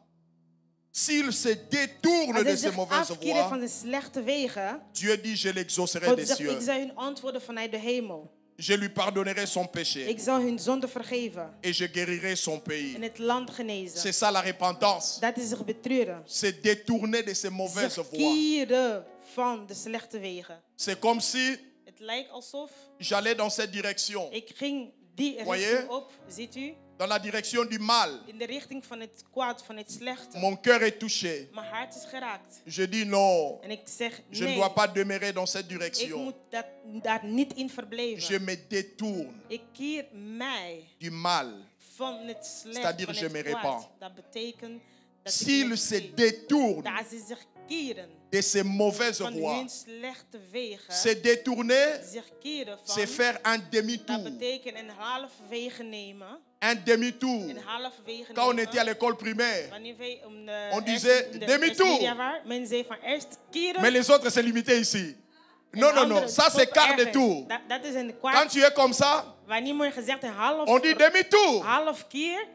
s'il se détourne Als de hij ses zich mauvaises afkeren van voies, de slechte wegen, Dieu dit je l'exaucerai God des zegt, cieux. ik zal hun antwoorden vanuit de hemel. Je lui pardonnerai son péché Ik zal hun zonde vergeven et je guérirai son pays. en het land genezen. C'est ça la repentance. Dat is zich betreuren. Se détourner de ses mauvaises Zich voies. keren van de slechte wegen. C'est comme si Het lijkt alsof j'allais dans cette direction, ik ging die Voyez? richting op, ziet u? dans la direction du mal. In de richting van het kwaad, van het slechte. Mon cœur est touché. Mijn hart is geraakt. Je dis non, En ik zeg, je ne nee, dois pas demeurer dans cette ik direction. moet daar niet in Je verblijven. me détourne Ik keer mij du mal. van het slecht, C'est-à-dire, van je het me kwaad. repens. Dat betekent dat ik S'il me se vergeef. détourne Dat ze zich keren de ses mauvaises van voies, hun slechte wegen. se détourner, Zich keren van. c'est faire un Dat demi-tour. betekent een halfwege nemen. Un demi-tour. Een halfwege Quand on nemen. était à l'école primaire, Wanneer wij on disait demi-tour. Men zei van eerst keren. mais les autres, c'est limité ici. Non, non, non, ça c'est quart de tour. Dat is een Quand kwart. tu es comme ça, Wanneer je gezegd een half, on dit demi-tour. half keer,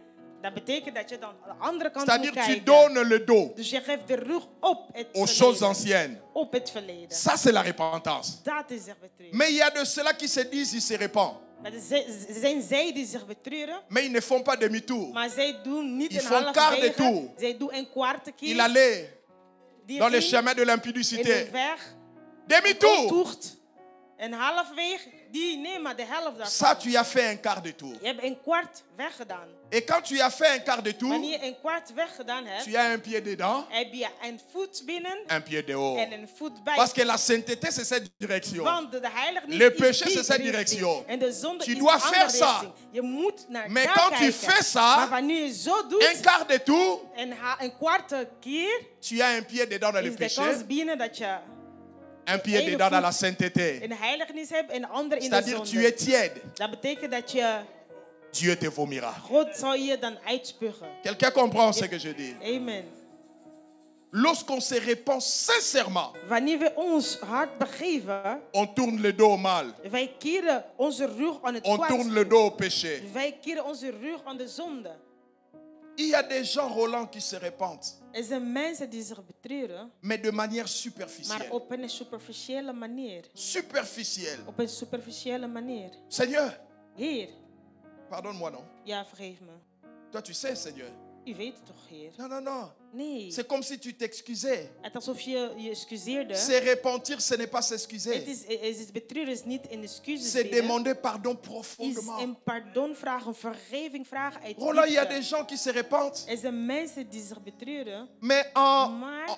dat betekent dat je dan aan de andere kant moet C'est-à-dire tu kijken. donnes le dos Dus je geeft de rug op het aux choses verleden. anciennes. Op het verleden. Ça, c'est la repentance. Dat is zich betreuren. Mais il y a de ceux-là qui se disent, ils se repentent. Maar er zijn zij die zich betreuren, Mais ils ne font pas demi-tour. maar zij doen niet Ils een font half quart de wege. tour. Zij doen een kwart keer. Il allait Die dans les ging chemins de in de l'impudicité. weg. Demi-tour. Toegt. Een halfweg, die neem maar de helft daarvan. Ça, tu as fait un quart de tour. Je hebt een kwart weggedaan. Et quand tu as fait un quart de tour, Wanneer je een kwart weggedaan hebt, tu as un pied dedans, heb je een voet binnen un pied dehors. en een voet buiten. Parce que la sainteté, c'est cette direction. Want de heiligheid Le is péché, die c'est cette richting. direction. En de zonde Tu is dois de andere faire ça. richting. Je moet naar Mais daar quand tu kijken. fais ça, maar wanneer je zo doet, Un quart de tour, een kwart keer, tu as un pied dedans dans le is de péché, kans binnen dat je un pied ene dedans dans la voet sainteté. een heiligheid hebt en de andere in de C'est-à-dire zonde. tu es tiède, Dat betekent dat je, Dieu te vomira. God zal je dan uitspugen. Quelqu'un comprend ce que je dis? Amen. Lorsqu'on se répand sincèrement, Wanneer we ons hart begeven, on tourne le dos au mal, wij keren onze rug aan het on kwaad. tourne le dos au péché. Wij keren onze rug aan de zonde. Il y a des gens, Roland, qui se répandent, Er zijn mensen die zich betreuren, mais de manière maar superficielle. op een superficiële manier. Superficielle. Op een superficiële manier. Seigneur, Heer, pardonne-moi, non? ja, vergeef me. Toi, tu sais, Seigneur. U weet het toch, Heer? Non, non, non. Nee. C'est comme si tu t'excusais. Het alsof je je excuseerde. Se repentir, ce n'est pas Het s'excuser. is betreuren is niet een excuses C'est bieden. demander pardon Is profondément. een pardon vragen, een vergeving vragen uit Roland, il y a diepte. des gens qui se répandent, Er zijn mensen die zich betreuren, mais maar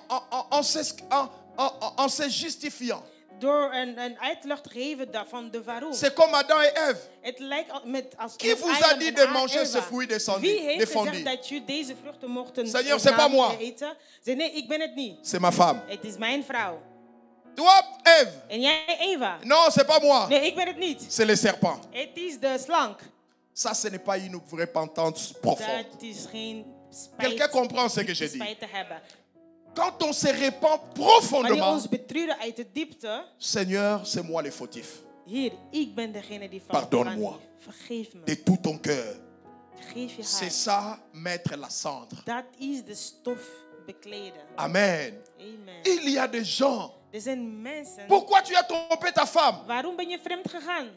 en se justifiant. door een uitleg te geven van de waarom. C'est comme Adam et Ève. Het lijkt met als Qui vous a dit de manger ce fruit Wie heeft défendu? gezegd dat je deze vruchten mochten Seigneur, c'est pas moi. eten? Zei, nee, ik ben het niet. C'est ma femme. Het is mijn vrouw. Toi, Ève. En jij, Eva? Non, c'est pas moi. Nee, ik ben het niet. C'est le serpent. Het is de slang. Ça, ce n'est pas une repentance profonde. Dat is geen spijt, Quelqu'un comprend ce que je dis? spijt te hebben. Quand on se repent Wanneer profondément, ons betreuren uit de diepte. Seigneur, c'est moi le fautif. Heer, ik ben degene die fout Pardonne-moi. begaan heeft. Vergeef me. De tout ton cœur. Geef je C'est hart. ça, mettre la cendre. Dat is de stof bekleden. Amen. Amen. Il y a des gens. Er zijn mensen. Pourquoi tu as trompé ta femme? Waarom ben je vreemd gegaan?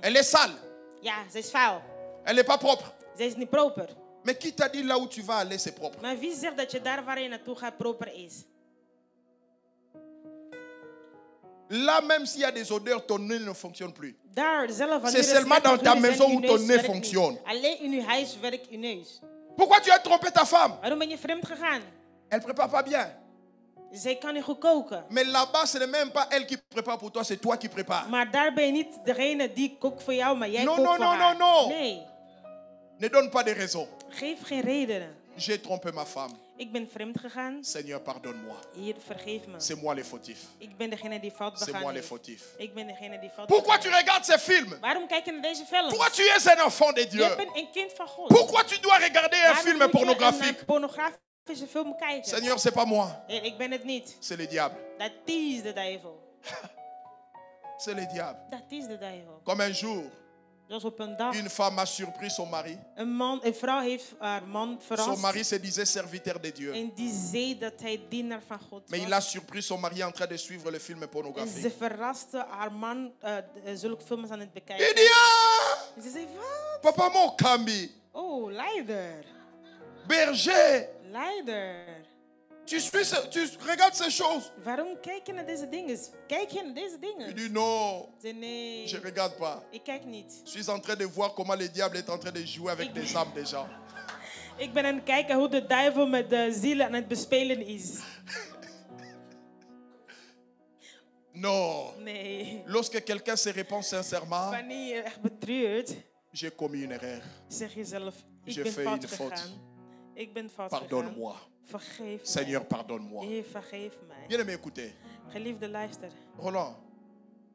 Elle est sale. Ja, ze is vuil. Elle n'est pas propre. Ze is niet proper. Mais qui t'a dit là où tu vas aller, c'est propre? Maar wie zegt dat je daar waar je naartoe gaat proper is? Là, même s'il y a des odeurs, ton nez ne fonctionne plus. Daar zelf wanneer C'est er seulement slechte dans ta geluiden maison zijn, où uw ton neus nez werkt fonctionne. niet. Alleen in uw huis werkt uw neus. Pourquoi tu as trompé ta femme? Waarom ben je vreemd gegaan? Elle ne prépare pas bien. Zij kan niet goed koken. Mais là-bas, ce n'est même pas elle qui prépare pour toi, c'est toi qui prépares. Maar daar ben je niet degene die kookt voor jou, maar jij Non, kookt non, voor non, haar. non, non. Nee, Ne donne pas de raisons. geef geen redenen. J'ai trompé ma femme. Ik ben vreemd gegaan. Seigneur, pardonne-moi. Hier, vergeef me. C'est moi le fautif. Ik ben degene die fout C'est begaan moi le heeft. fautif. Ik ben degene die fout Pourquoi begaan tu regardes ces films? Waarom kijk je naar deze film? Pourquoi tu es un enfant de Dieu? Je bent een kind van God. Pourquoi tu dois regarder un Waarom film moet je pornographique? een pornografische film kijken? Seigneur, c'est pas moi, Heer, ik ben het niet. c'est le diable. Dat is de duivel. C'est le diable. Dat is de duivel. Comme un jour, Dus op een dag, une femme a surpris son mari. een vrouw heeft haar man Son verrast. mari se disait serviteur de Dieu. En die zei dat hij dienaar van God Mais was. il a surpris son mari en train de suivre le film En ze pornographique. verraste haar man zulke films aan het Il bekijken. dit, ah, En ze zei, wat? papa mon kambi, Oh, leider. berger, Leider. tu regardes ces choses. Waarom kijk je naar deze dingen? Kijk je naar deze Il dingen? dit non, Ze zei, nee, je regarde pas. ik kijk niet. Je suis en train de voir comment le diable est en train de jouer avec les âmes des gens. Ik ben aan het kijken hoe de duivel met de zielen aan het bespelen is. Non. Nee. Lorsque quelqu'un se répand sincèrement, Wanneer je echt betreurt, j'ai commis une erreur. zeg jezelf, ik J'ai ben fait fout une faute. gegaan. Ik ben fout gegaan. Pardonne-moi. Vergeef Seigneur, mij. pardonne-moi. Heer, vergeef mij. Bien aimé, écoutez. Geliefde luister. Roland,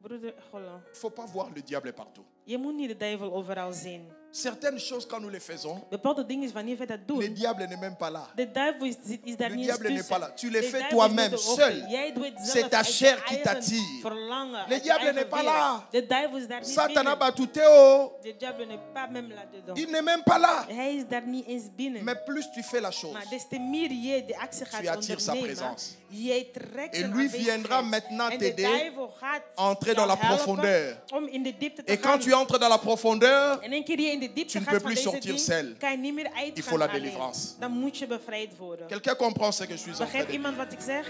Broeder Golan, il ne faut pas voir le diable partout. je moet niet de duivel overal zien. Certaines choses, quand nous les faisons, Bepaalde dingen wanneer we dat le doen. diable n'est même pas là. De duivel is daar Le niet diable eens n'est pas tussen. là. Tu le De fais duivel toi-même, is door de seul. ogen. Jij doet het zelf C'est ta uit je chair qui eigen t'attire. verlangen, Le uit je diable eigen n'est pas werk. là. De duivel is daar niet Satan a binnen. battu oh. De diable n'est pas même là-dedans. Il n'est même pas là. Hij is daar niet eens binnen. Mais plus tu fais la chose, Maar des te meer je de actie gaat tu attires sa ondernemen, présence. jij trekt Et zijn lui aanwezigheid. viendra maintenant En de t'aider duivel gaat entrer dans jou la helpen profondeur. om in de diepte te Et gaan. quand tu entres dans la profondeur, En een keer je in de diepte tu ne gaat peux van plus deze sortir ding, seul. kan je niet meer uitgaan Il faut la alleen. délivrance. Dan moet je bevrijd worden. quelqu'un comprend ce que je suis en train Begrijpt de dire. iemand wat ik zeg?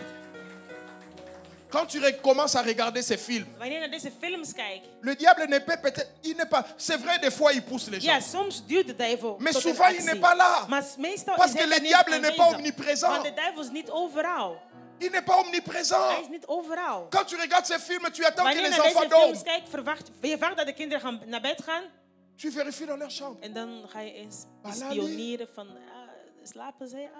Quand tu commences à regarder ces films, Wanneer je naar deze films kijkt. le diable n'est pas peut-être, il n'est pas. C'est vrai, des fois il pousse les gens. Ja, soms duurt de duivel. Mais tot een souvent, il actie. n'est pas là. Maar meestal Parce is que hij le er niet diable n'est pas aanwezig. omniprésent. Want de duivel is niet overal. Il n'est pas omniprésent. Hij is niet overal. Quand tu regardes ces films, tu attends que Wanneer je les naar enfants deze films dorment. kijkt, je verwacht dat de kinderen naar bed gaan. Tu vérifies dans leur chambre. En dan ga je eens Balali. spioneren van, slapen zij?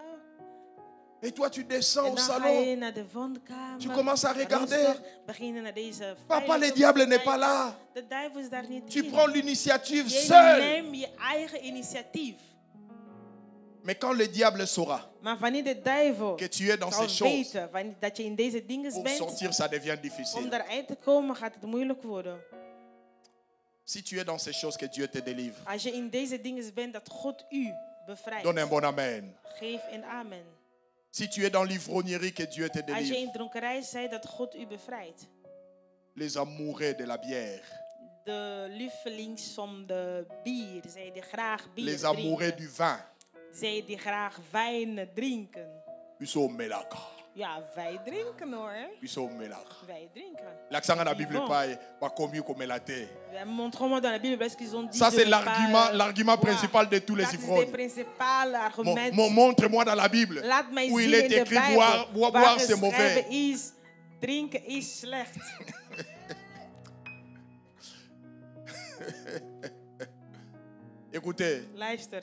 Et toi, tu descends En au dan ga salon. je naar de woonkamer. Tu commences à regarder. Rustig beginnen naar deze Papa, veilige le diable n'est tijd. pas là. De duivel is daar niet Tu in. prends l'initiative Je seul. neemt je eigen initiatief. Mais quand le diable saura Maar wanneer de duivel que tu es dans zal ces choses, weten dat je in deze dingen pour bent, sortir, ça devient om difficile. daaruit te komen gaat het moeilijk worden. Si tu es dans ces choses, que Dieu te délivre. Als je in deze dingen bent, dat God u bevrijdt. Donne un bon amen. Geef een amen. Si tu es dans l'ivrognerie, que Dieu te Als je délivre. in dronkerij bent, dat God u bevrijdt. Les amoureux de la bière. De lievelings van de bier, zij die graag bier Les amoureux drinken. du vin. Zij die graag wijn drinken. Ils sont melaka. Ja, wij drinken hoor. Ils sont melaka. Wij drinken. L'accent dans la Bible Yvon. pas pas comme comme melate. Montre-moi dans la Bible parce qu'ils ont dit. Ça de c'est ne l'argument pas, principal de tous les dat is de ivrognes. principale argument. Montre-moi dans la Bible Laat mij où zien il est in de écrit Bijbel boire waar c'est mauvais. geschreven is Drinken is slecht. Écoutez, Luister.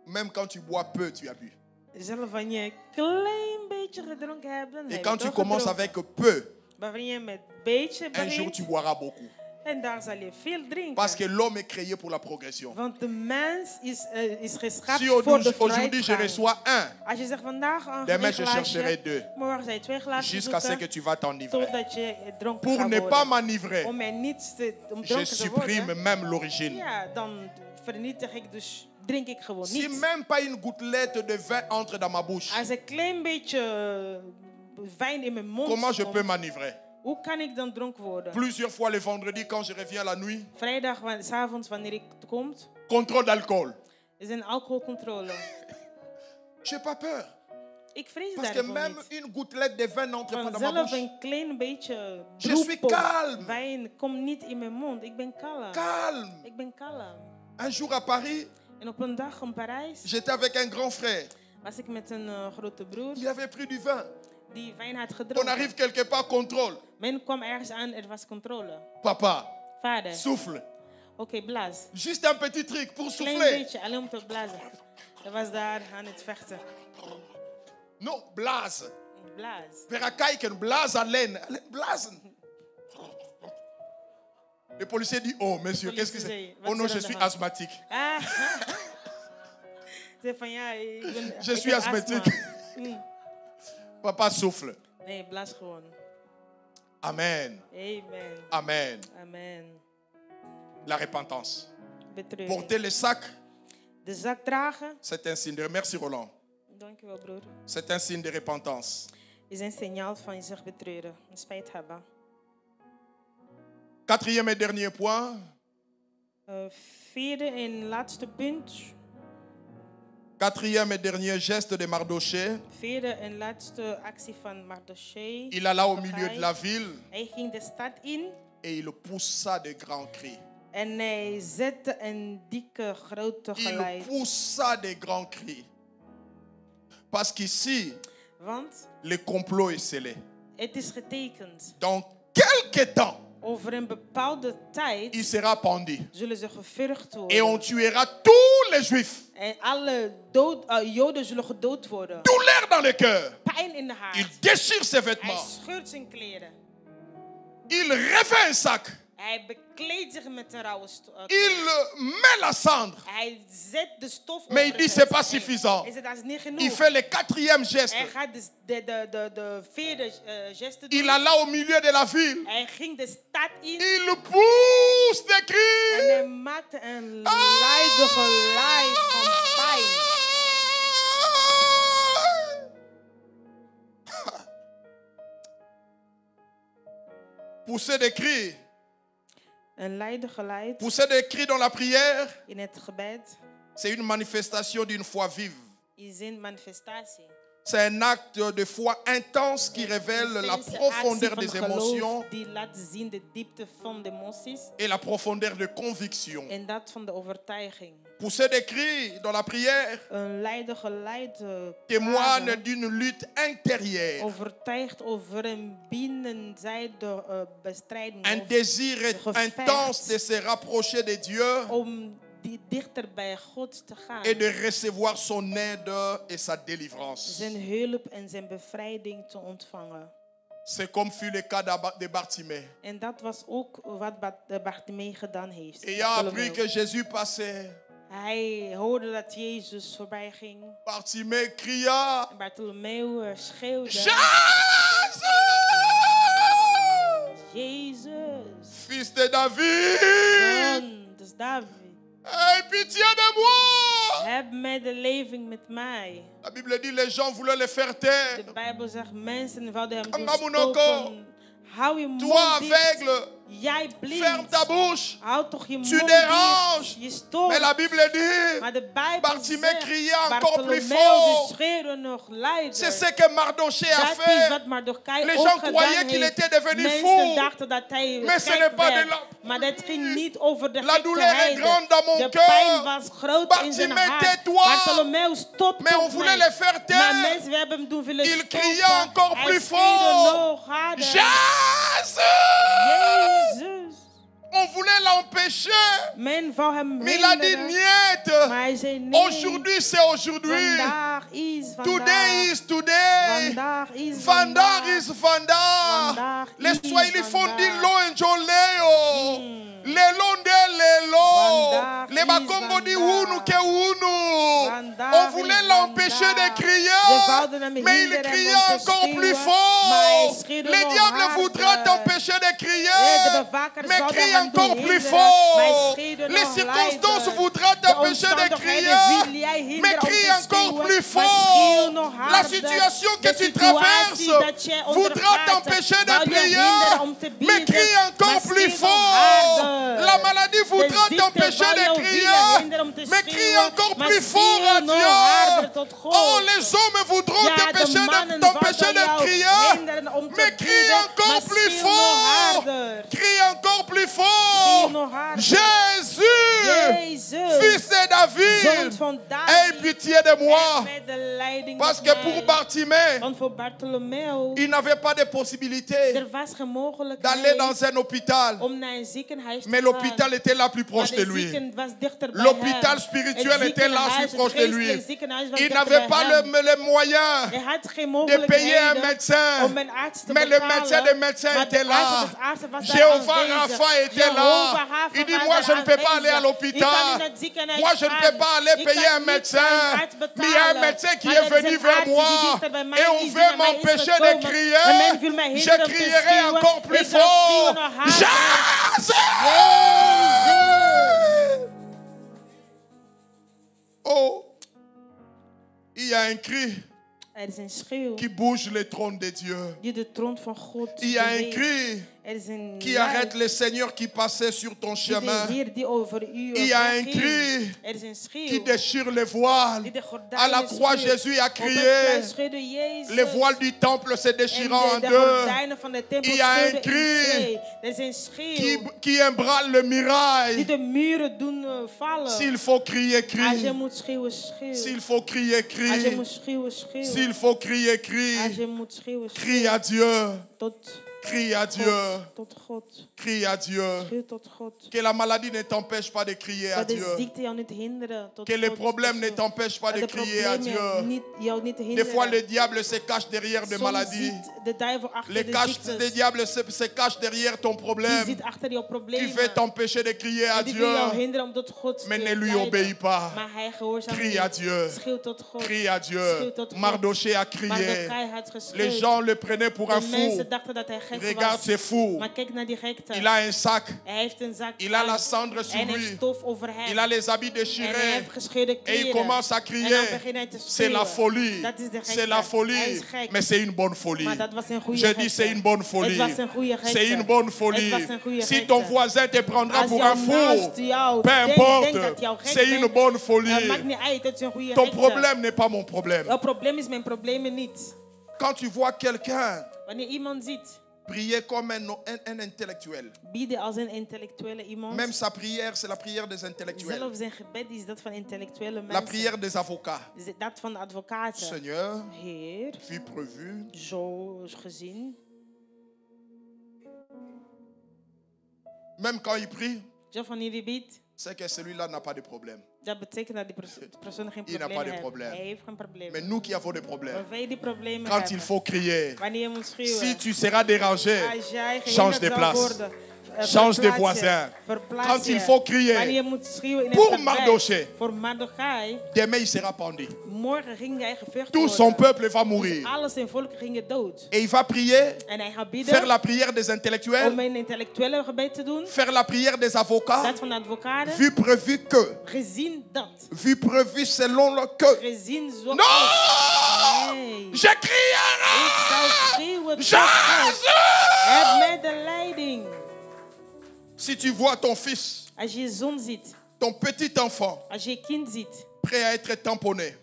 même quand tu bois peu, tu as bu. Zelf wanneer je een klein beetje gedronken hebt, dan Et heb quand je tu toch commences gedronken. avec peu, Maar wanneer je met beetje un jour begint, tu boiras beaucoup. en daar zal je veel drinken. Parce que l'homme est créé pour la progression. Want de mens is geschapen Si voor de aujourd'hui je vooruitgang. reçois un, Als je zegt vandaag een demain je glaasje, chercherai deux. morgen zal je 2 glazen Jusqu'à ce que zoeken, tu vas t'enivrer. totdat je dronken Pour gaat ne worden. pas m'enivrer, Om er niet om je dronken te supprime worden, même l'origine. ja, dan vernietig ik dus, drink ik gewoon Si niet. même pas une gouttelette de vin entre dans ma bouche, Als een klein beetje wijn in mijn mond comment je komt, peux m'enivrer? hoe kan ik dan dronken worden? Plusieurs fois le vendredi quand je reviens la nuit, Vrijdag, 's avonds wanneer ik kom, contrôle d'alcool. is een alcoholcontrole. J'ai pas peur. Ik vrees Parce que daarvoor même niet. une gouttelette de vin n'entre pas Want dans ma zelf bouche. een klein beetje Je suis druppel calme. wijn komt niet in mijn mond. Ik ben kalm. Calme. Ik ben kalm. Un jour à Paris, En op een dag in Parijs j'étais avec un grand frère. was ik met een grote broer Il avait pris du vin. die wijn had On gedronken. arrive quelque part, contrôle. Men kwam ergens aan, er was controle. Papa, Vader, souffle. oké, blaas. Juste un petit truc pour Klein souffler. beetje, alleen om te blazen. Hij was daar aan het vechten. Non, blaze. Blaas. Vera kijken, blaze alleen. Blazen. Le policier dit, oh monsieur, qu'est-ce que c'est? Oh non, je suis asthmatique. Ah. Zei van ja, ik ben, Je ik suis heb asthmatique. astma. Papa souffle. Nee, blaas gewoon. Amen. Amen. Amen. Amen. La repentance. Betreuring. Porter le sac, De zak dragen. c'est un signe de... Merci Roland. Dankjewel broer. C'est un signe de repentance. Is een signaal van jezelf betreuren. Spijt hebben. Quatrième et dernier point. Vierde en laatste punt. Quatrième et dernier geste de Mardoché. Vierde en laatste actie van Mardochée. Il alla au milieu de la ville Hij ging de stad in et il poussa de grands cris. en hij zette een dikke grote Il geluid. poussa de grands cris. Parce qu'ici, Want le complot est scellé. het is getekend. Dans quelque temps, Over een bepaalde tijd il sera pendu. zullen ze gevurgd Et on worden. tuera tous les juifs. En alle Joden zullen gedood worden. Douleur dans le cœur. Pijn in de Il hart. déchire ses Hij vêtements. scheurt zijn kleren. Il revêt un sac. Hij bekleedt zich met een rauwe Il met la cendre. Hij zet de stof Mais il over dit, het c'est pas hoofd. suffisant. Hij zegt, dat is niet genoeg. Il fait le quatrième geste. Hij gaat de vierde geste doen. Il alla au milieu de la ville. Hij ging de stad in Il pousse des en cris. hij maakte een luide geluid van pijn. Pousser des cris. Een luide geluid Pousser des cris dans la prière, in het gebed c'est une manifestation d'une foi vive. is een manifestatie. C'est un acte de foi intense qui révèle la Intense profondeur actie des van geloof émotions die laat zien de diepte van de emoties et la profondeur de conviction. en dat van de overtuiging. Pousser des cris dans la prière Een luide geluid témoigne klagen d'une lutte intérieure, overtuigt over een binnenzijde bestrijding un of désir gevecht. intense de se rapprocher de Dieu om dichter bij God te gaan. et de recevoir son aide et sa délivrance. Zijn hulp en zijn bevrijding te ontvangen. C'est comme fut le cas de Bartimée. En dat was ook wat Bartimee gedaan heeft. Ayant appris Bartholomew. que Jésus passait, Hij hoorde dat Jezus voorbij ging. Bartimée cria, En Bartholomew schreeuwde: Jésus, Jezus, fils de David, zoon des David, aie pitié de moi. heb medelijden met mij. La Bible dit les gens voulaient le faire taire. De Bijbel zegt mensen wilden hem doen Angamunoko. stoppen. Hou je Toi mond dicht. aveugle, Jij blinkt. Ferme ta bouche. Houd toch je mond Tu dicht. déranges. Je stoort. Mais la Bible dit, Maar de Bijbel Bartimée zegt, criait encore plus Bartholomew fort. die schreeuwde nog luider. C'est ce que Mardoché a Dat is fait. wat Mardochai Les ook gens gedaan croyaient qu'il heeft. était devenu Mensen fou. dachten dat hij Mais ce gek n'est pas de werd. la... Maar dat ging niet over de La douleur est gekheid. grande dans mon De cœur. pijn was groot in zijn Bartimée, hart. tais-toi. Bartholomew, stop Mais on toch voulait mij. les faire Maar taire. mensen, we hebben hem doen willen Il stoppen. criait encore Hij plus schreeuwde fort. nog harder. Jésus! Jezus. On voulait l'empêcher. Men wou hem Mais il a dit hinderen. niet. Maar hij zei nee. Aujourd'hui, c'est aujourd'hui. Vandaag is vandaag. Today is today. Vandaag is Vandaag is vandaag. Vandaag Les is Swahili font vandaag. dire lo enjoleo. Lelo nde lelo. Vandaag Les is Bakongo dit vandaag. wunu ke wunu. Vandaag On voulait is l'empêcher vandaag. de Ze crier. wouden hem Mais il hinderen criait om te encore plus schreeuwen, maar hij fort. schreeuwde Les nog diables harder. voudraient t'empêcher de De crier. bewakers Mais zouden crie hem encore doen plus hinderen, maar hij fort. schreeuwde Les nog circonstances luider. voudraient De t'empêcher de omstandigheden wil jij crier. hinderen Mais om te crie encore schreeuwen, plus maar schreeuw fort. nog La harder. situation que De tu situatie traverses dat je voudra ondergaat, t'empêcher de wou je prier. hinderen om te Mais bidden, crie encore maar plus schreeuw nog fort. harder. La maladie De voudra ziekte t'empêcher wou de jou willen crier. hinderen om te Mais crie schreeuwen, encore maar plus fort à schreeuw nog harder Dieu. tot God. Oh, les hommes voudront Ja, de t'empêcher mannen t'empêcher wouden de jou crier. hinderen om te Mais crie bidden, encore maar plus schreeuw nog fort. harder. Crie encore plus Schreeuw fort. nog harder. Jésus, Jezus, fils de zoon David, van aie David, pitié de moi. heb medelijding Parce met que pour mij. Bartimée, Want voor Bartholomew, il n'avait pas de possibilité er was geen d'aller mogelijkheid dans un hôpital. om naar een ziekenhuis te Mais gaan. l'hôpital était là plus proche Maar de de lui. zieken was dichter bij L'hôpital hem. spirituel Het était là ziekenhuis, plus proche de het lui. geestelijk ziekenhuis was Il dichter n'avait bij pas hem. les moyens Hij had geen de payer un mogelijkheden médecin. om een arts te Mais le betalen. médecin Maar était de arts là. of artsen was daar Jéhovah aanwezig. Rapha était là. Jehovah Rapha Il dit, was moi daar je ne peux pas aanwezig. aller à Ik kan l'hôpital. niet naar het ziekenhuis Moi je ne peux gaan. pas aller Ik payer kan un niet médecin. een arts Mais il y a un betalen. médecin qui Maar est er is venu een vers arts die moi. dichter bij mij Et on is, die veut naar mij is m'empêcher de gekomen. crier. En men wil mij Je hinderen om te crierai schreeuwen. encore plus Ik zal schreeuwen fort. nog harder. Jésus! Oh, il y a un cri Er is een schreeuw qui bouge le trône de Dieu. die de troon van God Il y a un beweegt. cri Er is een qui luid arrête les seigneurs qui passaient sur ton die chemin. de Heer die over u Il y a un ging. cri Er is een qui schreeuw déchire les voiles. die de À gordijnen la croix, scheurt. Jésus a Op het crié. kruis scheurde Jezus. Les voiles du temple se déchirant en En de deux. gordijnen van de tempel Il y a un scheurden in cri twee. Er is een schreeuw Qui ébranle le die mirail. de muren doen vallen. S'il faut crier, Als je crie. moet schreeuwen, schreeuw. S'il faut crier, Als je crie. moet schreeuwen, schreeuw. S'il faut crier, Als crie. je moet schreeuwen, Crie schreeuw. à Dieu. Tot Crie à Dieu. God. Tot God. Crie à Dieu. Schreeuw tot God. Que la maladie ne t'empêche pas de crier à Dat de Dieu. ziekte jou niet hinderen tot Que les God. problèmes ne t'empêchent pas Dat de de crier à problemen Dieu. jou niet Des hinderen. fois, le diable se cache derrière des Soms maladies. ziet de duivel achter Le de ziektes. diable se cache derrière ton Die problème. zit achter jouw Qui problemen. veut t'empêcher de crier à En die wil jou Dieu. hinderen om tot God Mais te ne lui leiden. obéis pas. Maar hij gehoorzaamt Crie niet. à Dieu. Schreeuw tot God. Crie à Schreeuw Dieu. tot God. Mardoché a crié. Mardochai had geschreeuwd. Les gens le prenaient pour un De fou. mensen dachten dat hij gek Regarde, was. c'est fou. Maar kijk naar die gekte. Il a un sac. Hij heeft een zak Il a aan. la cendre sur En heeft lui. stof over hem. Il a les habits En hij déchirés. heeft gescheurde Et kleren. il commence à En dan crier. begint hij te C'est la schreeuwen. folie. Dat is de gekte. C'est la Hij folie. is gek. Mais c'est une bonne folie. Maar dat was een goede Je gekte. dis c'est une bonne folie. Het was een goede gekte. C'est une bonne folie. Het was een goede Si gekte. ton voisin te prendra Als pour jouw un fou, naast jou peu denkt importe, dat jou gek c'est une bent, bonne folie. maakt niet uit, het is een goede Ton gekte. problème n'est pas mon problème. Jouw probleem is mijn probleem niet. Quand tu vois quelqu'un Wanneer iemand ziet prier comme un intellectuel, bieden als een intellectuele iemand, même sa prière, c'est la prière des intellectuels. zelfs zijn gebed is dat van intellectuele La mensen. prière des avocats. Is dat van de advocaten. Seigneur, Heer, vu prévu, zo gezien. même quand il prie, Zo wanneer hij biedt, c'est que celui-là n'a pas de problème. dat betekent dat die persoon geen Il n'a probleem pas de heeft. problème. Hij heeft geen probleem. Mais nous qui avons des problèmes, Maar wij die problemen quand hebben, il faut crier, wanneer je moet schreeuwen, si tu seras dérangé, als jij change gehinderd de zal place. worden, Change de verplaats je, voisin. verplaats Quand je. il faut crier, Wanneer je moet schreeuwen in pour het gebed, Mardoché, voor Mardochai, demain il sera pendu. morgen ging hij gevecht Tout son worden. peuple va mourir. Alles zijn volk gingen dood. Et il va prier, En hij gaat faire bidden la prière des intellectuels, om een intellectuele gebed te doen. faire la prière des avocats, Dat van de advocaten. vu prévu que, Gezien dat. vu prévu selon le que. Gezien zo. Non! Nee. Je crierai! Ik zou schreeuwen tot God. Jésus! Heb medelijding. Si tu vois ton fils, Als je je zoon ziet, ton petit enfant, als je je kind ziet, prêt à être tamponné,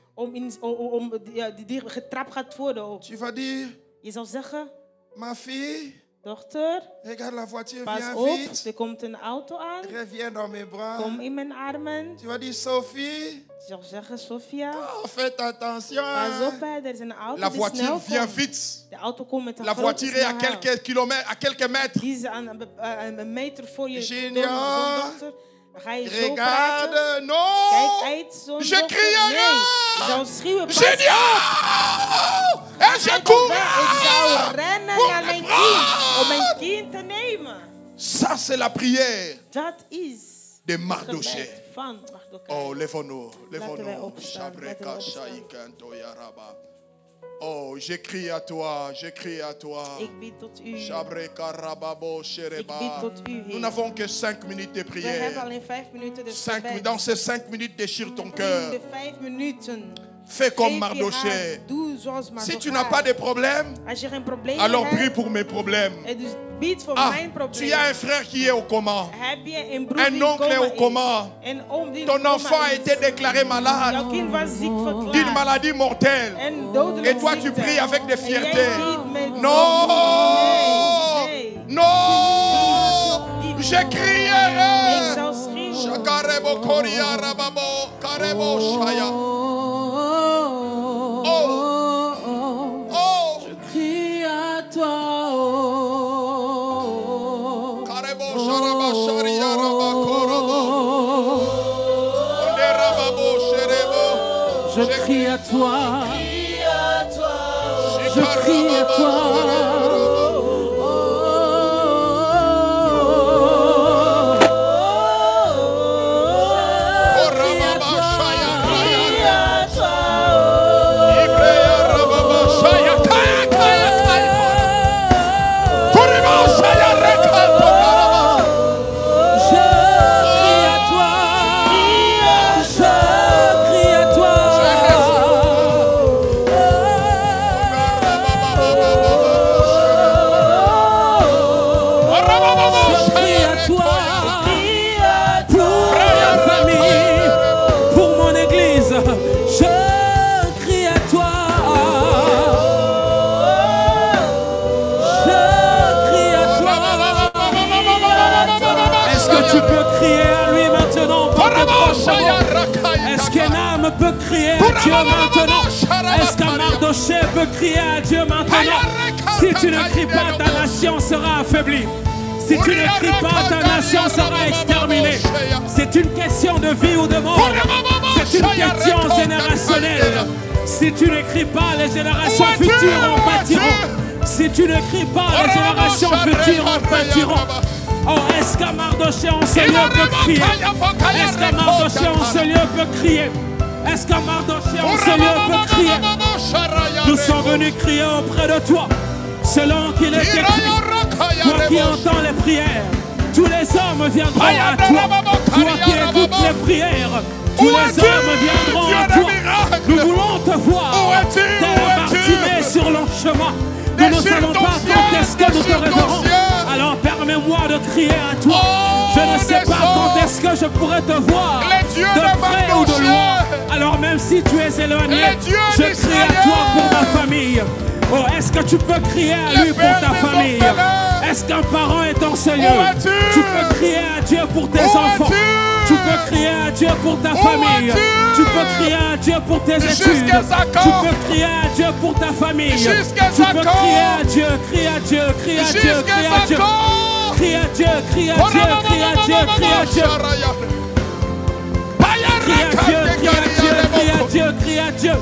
die getrapt gaat worden ook. tu vas dire, Je zal zeggen, ma fille, dochter, regarde la voiture, pas viens op, vite. er komt een auto aan. Reviens dans mes bras. Kom in mijn armen. Tu vas dire, Sophie, Je zal zeggen, Sofia, fais attention. pas op, hè, er is een auto La die voiture snel vient komt. vite. De auto komt met een La grote voiture est à snelheid. quelques kilomètres, à quelques mètres. Die is aan een meter voor je Junior, dochter. Dan ga je zo praten. Regarde, Kijk non. uit zo'n Je dochter. crierai. Nee, je zal schreeuwen. Pas Génial! Et je Ik cours. zou rennen naar mijn kind. Om mijn kind te nemen. Ça, c'est la prière Dat is de het Mardoché. gebed van Mardochai. Oh, lève-nous, Laten wij lève-nous. opstaan, laten wij Shabreka, opstaan. Shaikanto, Yaraba. Oh, je crie à toi, je crie à toi. Ik bid tot u. Shabreka, Rababo, Ik Shereba. bid tot u, Nous Heer. n'avons que 5 minutes de We hebben prière. alleen 5 minuten de Dans ces 5 minutes, déchire ton In cœur. de 5 minuten. Fais comme Geef je Mardoché. hart. Doe zoals Si Mardochai. tu n'as pas de problème, Als je geen probleem alors prie hebt, pour mes problèmes. dus bid voor Ah, mijn probleem. tu as un frère qui est au coma. Heb je een broer Un die oncle est au coma coma. is? Een oom die in Ton coma enfant a is. été déclaré malade Jouw kind was ziek d'une verklaard. maladie mortelle. En dodelijke Et toi, tu ziekte. pries avec des En jij fiertés. bidt met Non! nee. Non! Je Ik crierai! zou schreeuwen. Shakarebo Koria Rababo Karebo Shaya. Oh! Crie à toi, oh. Karebo Sharaba Sharia Raba Korobo. Onde Rababo Sherebo. Je crie à toi, je crie à toi. Peut crier à Dieu maintenant? Est-ce qu'un Mardoché peut crier à Dieu maintenant? Si tu ne cries pas, ta nation sera affaiblie. Si tu ne cries pas, ta nation sera exterminée. C'est une question de vie ou de mort. C'est une question générationnelle. Si tu ne cries pas, les générations futures en pâtiront. Si tu ne cries pas, les générations futures en pâtiront. Oh, est-ce qu'un Mardoché en ce lieu peut crier? Est-ce qu'un Mardoché en ce lieu peut crier? Est-ce qu'un Mardoché en ce lieu peut crier? Nous sommes venus crier auprès de toi, selon qu'il est écrit. Toi qui entends les prières, tous les hommes viendront à toi. Toi qui écoutes les prières, tous les hommes viendront à toi. Nous voulons te voir, tel un Bartimée sur le chemin. Nous ne savons pas quand est-ce que nous te révérons. Alors permets-moi de crier à toi. Je ne sais pas quand est-ce que je pourrais te voir, de près ou de loin. Alors même si tu es éloigné, je crie à toi pour ma famille. Oh, est-ce que tu peux crier à lui pour ta famille? Est-ce qu'un parent est en ce lieu? Tu peux crier à Dieu pour tes enfants. Tu peux crier à Dieu pour ta famille. Tu peux crier à Dieu pour tes études. Tu peux crier à Dieu pour ta famille. Tu peux crier à Dieu, crie à Dieu, crie à Dieu, crie à Dieu. Crie à Dieu, crie à Dieu, crie à Dieu, crie à Dieu. Crie à Dieu, crie à Dieu, crie à Dieu, crie à Dieu.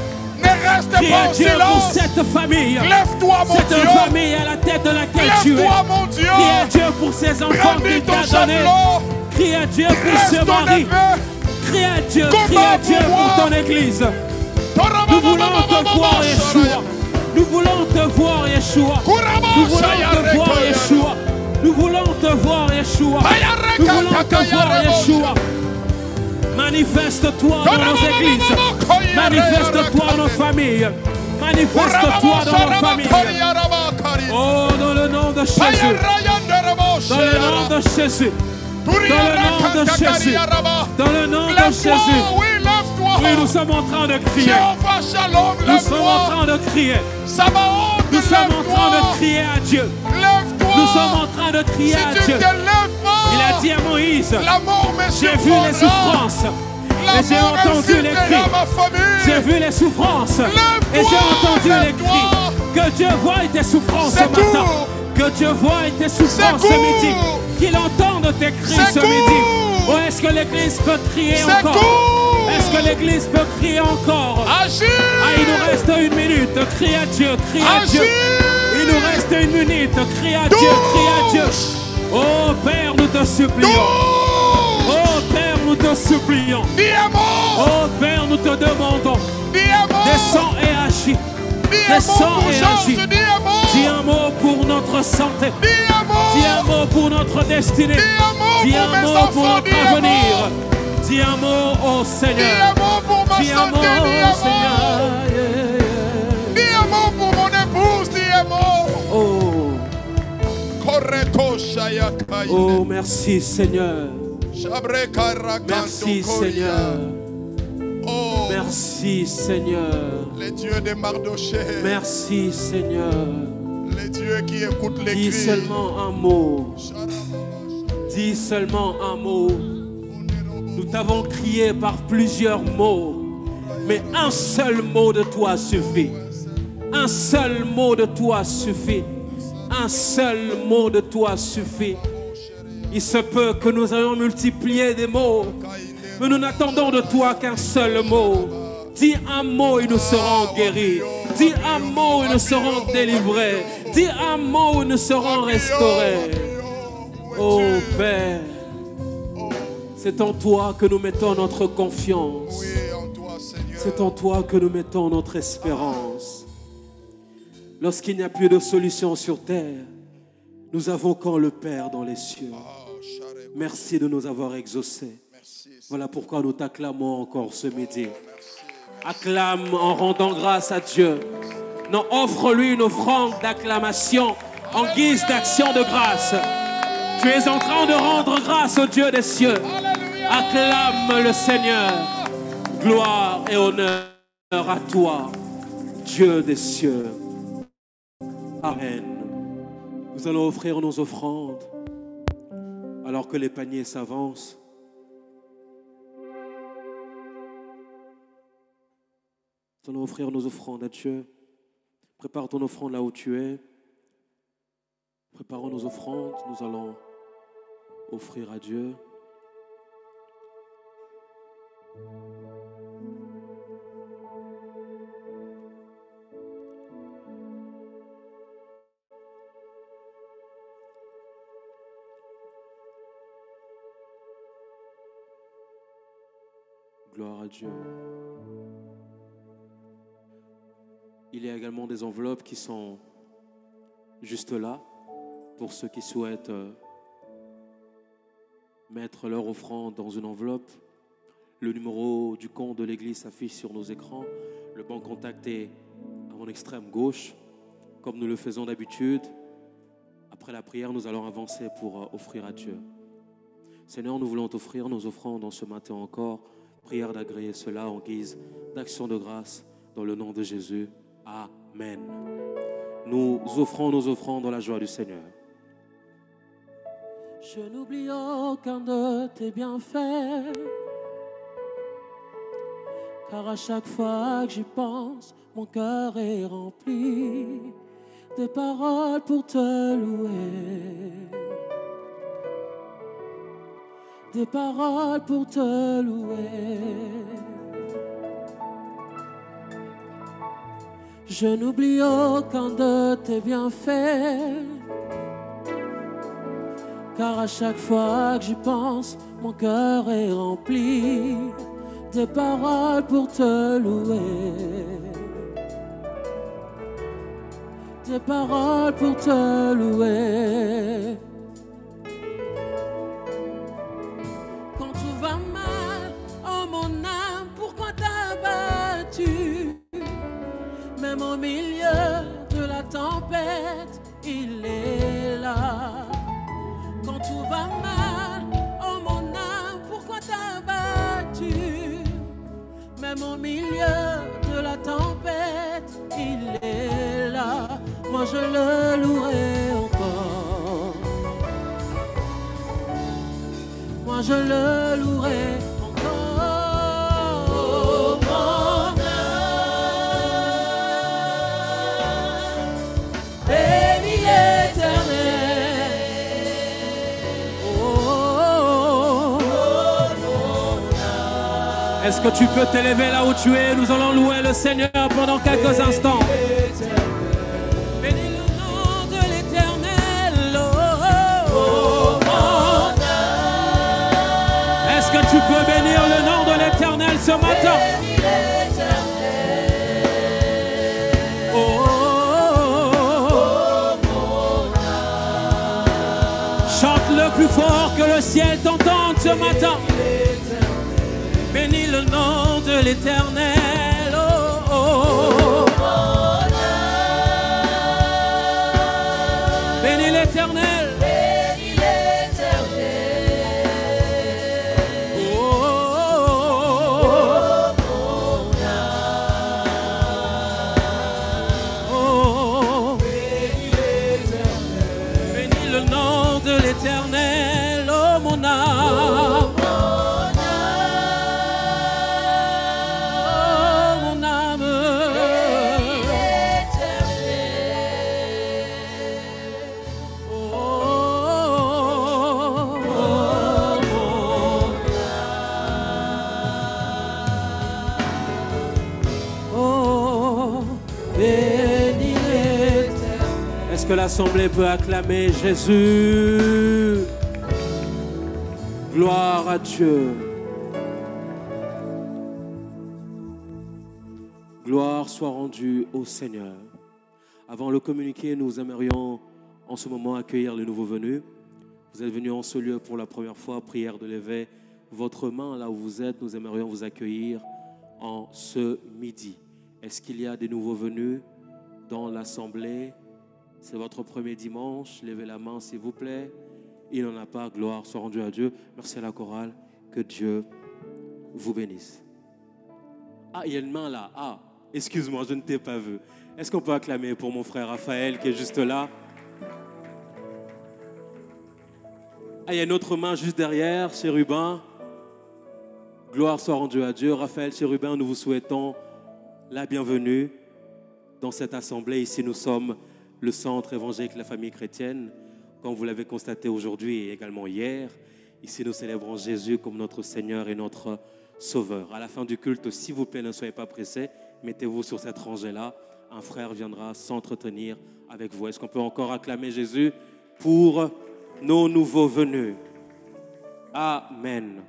Ne reste Crie pas à en Dieu pour silence. cette famille. Lève-toi, mon Cette Dieu. famille à la tête de laquelle tu es. Lève-toi, mon Dieu. Crie à Dieu pour ces enfants Brandis qu'il ton t'a donnés. javelot. Crie à Dieu pour Reste ce ton mari. épée. Crie à Dieu, Combat crie à Dieu pour pour moi. ton église. Nous voulons te voir, Yeshua. Nous voulons te voir, Yeshua. Nous voulons te voir, Yeshua. Nous voulons te voir, Yeshua. Nous voulons te voir, Yeshua. Manifeste-toi dans nos églises. Manifeste-toi dans nos familles. Manifeste-toi dans nos familles. Oh, dans le nom de Jésus. Dans le nom de Jésus. Dans le nom de Jésus. Dans le nom de Jésus. Oui, lève-toi. Oui, nous sommes en train de crier. Jéhovah Shalom, Nous sommes en lève-toi. train de crier. Sabaoth, Nous sommes en train de lève-toi. crier à Dieu. Lève-toi. Nous sommes en train de crier Si à tu ne Dieu. te lèves pas, Il a dit à Moïse, la mort me j'ai vu les souffrances. La Et j'ai mort entendu les infiltrera cris. ma famille. J'ai vu les souffrances. Lève-toi, Et j'ai entendu les lève-toi. cris. Que Dieu voie tes souffrances ce C'est matin. tout. Que Dieu voie tes souffrances C'est ce tout. midi. Qu'il entende tes cris C'est ce tout. midi. Oh, est-ce que l'église peut crier C'est encore? tout. Est-ce que l'église peut crier encore? Agis. Ah, il nous reste une minute. Crie à Dieu, crie à Agis. Dieu. Il nous reste une minute. Crie à Dieu, crie à Dieu. Oh Père, nous te supplions. Oh Père, nous te supplions. Dis un mot. Oh Père, nous te demandons. Dis un mot. Descends et agis. Dis un mot Descends pour et Georges. agis. Dis un mot. Dis un mot pour notre santé. Dis un mot. Dis un mot pour notre destinée. Dis un mot Dis pour un mes mot enfants. pour notre Dis un avenir. mot. Dis un mot au Dis Seigneur. un mot pour ma Dis un santé. mot Dis un au mot. Seigneur. Dis un mot pour mon épouse. Dis un mot. Oh, Correto Shayaka. oh, merci Seigneur. Merci Seigneur. Oh, Merci Seigneur. les dieux de Mardoché. Merci Seigneur. Les dieux qui écoutent les Dis cris. seulement un mot. Dis seulement un mot. Nous t'avons crié par plusieurs mots, mais un seul mot de toi suffit. Un seul mot de toi suffit. Un seul mot de toi suffit. Il se peut que nous ayons multiplié des mots, mais nous n'attendons de toi qu'un seul mot. Dis un mot et nous serons guéris. Dis un mot et nous serons délivrés. Dis un mot et nous serons restaurés. Oh Père, c'est en toi que nous mettons notre confiance. Oui, en toi, Seigneur. C'est en toi que nous mettons notre espérance. Lorsqu'il n'y a plus de solution sur terre, nous invoquons le Père dans les cieux. Merci de nous avoir exaucés. Voilà pourquoi nous t'acclamons encore ce midi. Acclame en rendant grâce à Dieu. Non, offre-lui une offrande d'acclamation en guise d'action de grâce. Tu es en train de rendre grâce au Dieu des cieux. Acclame le Seigneur. Gloire et honneur à toi, Dieu des cieux. Amen. Nous allons offrir nos offrandes alors que les paniers s'avancent. Nous allons offrir nos offrandes à Dieu. Prépare ton offrande là où tu es. Préparons nos offrandes. Nous allons offrir à Dieu. Gloire à Dieu. Il y a également des enveloppes qui sont juste là pour ceux qui souhaitent mettre leur offrande dans une enveloppe. Le numéro du compte de l'église s'affiche sur nos écrans. Le banc contact est à mon extrême gauche. Comme nous le faisons d'habitude, après la prière, nous allons avancer pour offrir à Dieu. Seigneur, nous voulons t'offrir nos offrandes en ce matin encore. Prière d'agréer cela en guise d'action de grâce dans le nom de Jésus. Amen. Nous offrons nos offrandes dans la joie du Seigneur. Je n'oublie aucun de tes bienfaits, car à chaque fois que j'y pense, mon cœur est rempli de paroles pour te louer. Des paroles pour te louer. Je n'oublie aucun de tes bienfaits, car à chaque fois que j'y pense, mon cœur est rempli de paroles pour te louer. Des paroles pour te louer. Quand tout va mal, oh mon âme, pourquoi t'as battu? Même au milieu de la tempête, il est là. Quand tout va mal, même au milieu de la tempête, il est là. Moi je le louerai encore. Moi je le louerai encore. Oh, mon âme, bénis l'Éternel. Oh, mon âme. Est-ce que tu peux t'élever là où tu es? Nous allons louer le Seigneur pendant quelques instants. Bénis le nom de l'Éternel. Oh, mon âme. Est-ce que tu peux bénir le nom de l'Éternel ce matin? Oh, chante-le plus fort que le ciel t'entende ce matin. Bénis le nom de l'Éternel. Oh, oh, oh. Bénis l'Éternel. Bénis l'Éternel. Oh, oh, Mon âme. oh, oh. Bénis le nom de l'Éternel. Oh, mon âme. Est-ce que l'Assemblée peut acclamer Jésus? Gloire à Dieu. Gloire soit rendue au Seigneur. Avant le communiqué, nous aimerions en ce moment accueillir les nouveaux venus. Vous êtes venus en ce lieu pour la première fois, prière de lever votre main là où vous êtes. Nous aimerions vous accueillir en ce midi. Est-ce qu'il y a des nouveaux venus dans l'Assemblée? C'est votre premier dimanche. Levez la main, s'il vous plaît. Il n'en a pas. Gloire soit rendue à Dieu. Merci à la chorale. Que Dieu vous bénisse. Ah, il y a une main là. Ah, excuse-moi, je ne t'ai pas vu. Est-ce qu'on peut acclamer pour mon frère Raphaël qui est juste là? Ah, il y a une autre main juste derrière, Chérubin. Gloire soit rendue à Dieu. Raphaël, Chérubin, nous vous souhaitons la bienvenue dans cette assemblée. Ici, nous sommes le centre évangélique de la famille chrétienne. Comme vous l'avez constaté aujourd'hui et également hier, ici, nous célébrons Jésus comme notre Seigneur et notre Sauveur. À la fin du culte, s'il vous plaît, ne soyez pas pressés. Mettez-vous sur cette rangée-là. Un frère viendra s'entretenir avec vous. Est-ce qu'on peut encore acclamer Jésus pour nos nouveaux venus? Amen.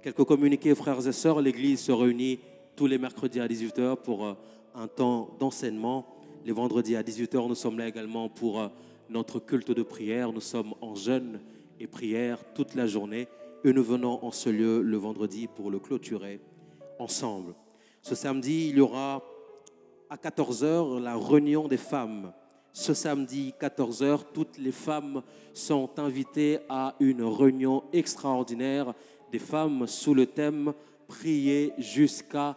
Quelques communiqués, frères et sœurs. L'Église se réunit tous les mercredis à 18h pour un temps d'enseignement. Les vendredis à 18h, nous sommes là également pour notre culte de prière. Nous sommes en jeûne et prière toute la journée. Et nous venons en ce lieu le vendredi pour le clôturer ensemble. Ce samedi, il y aura à 14h la réunion des femmes. Ce samedi, 14h, toutes les femmes sont invitées à une réunion extraordinaire des femmes sous le thème « Prier jusqu'à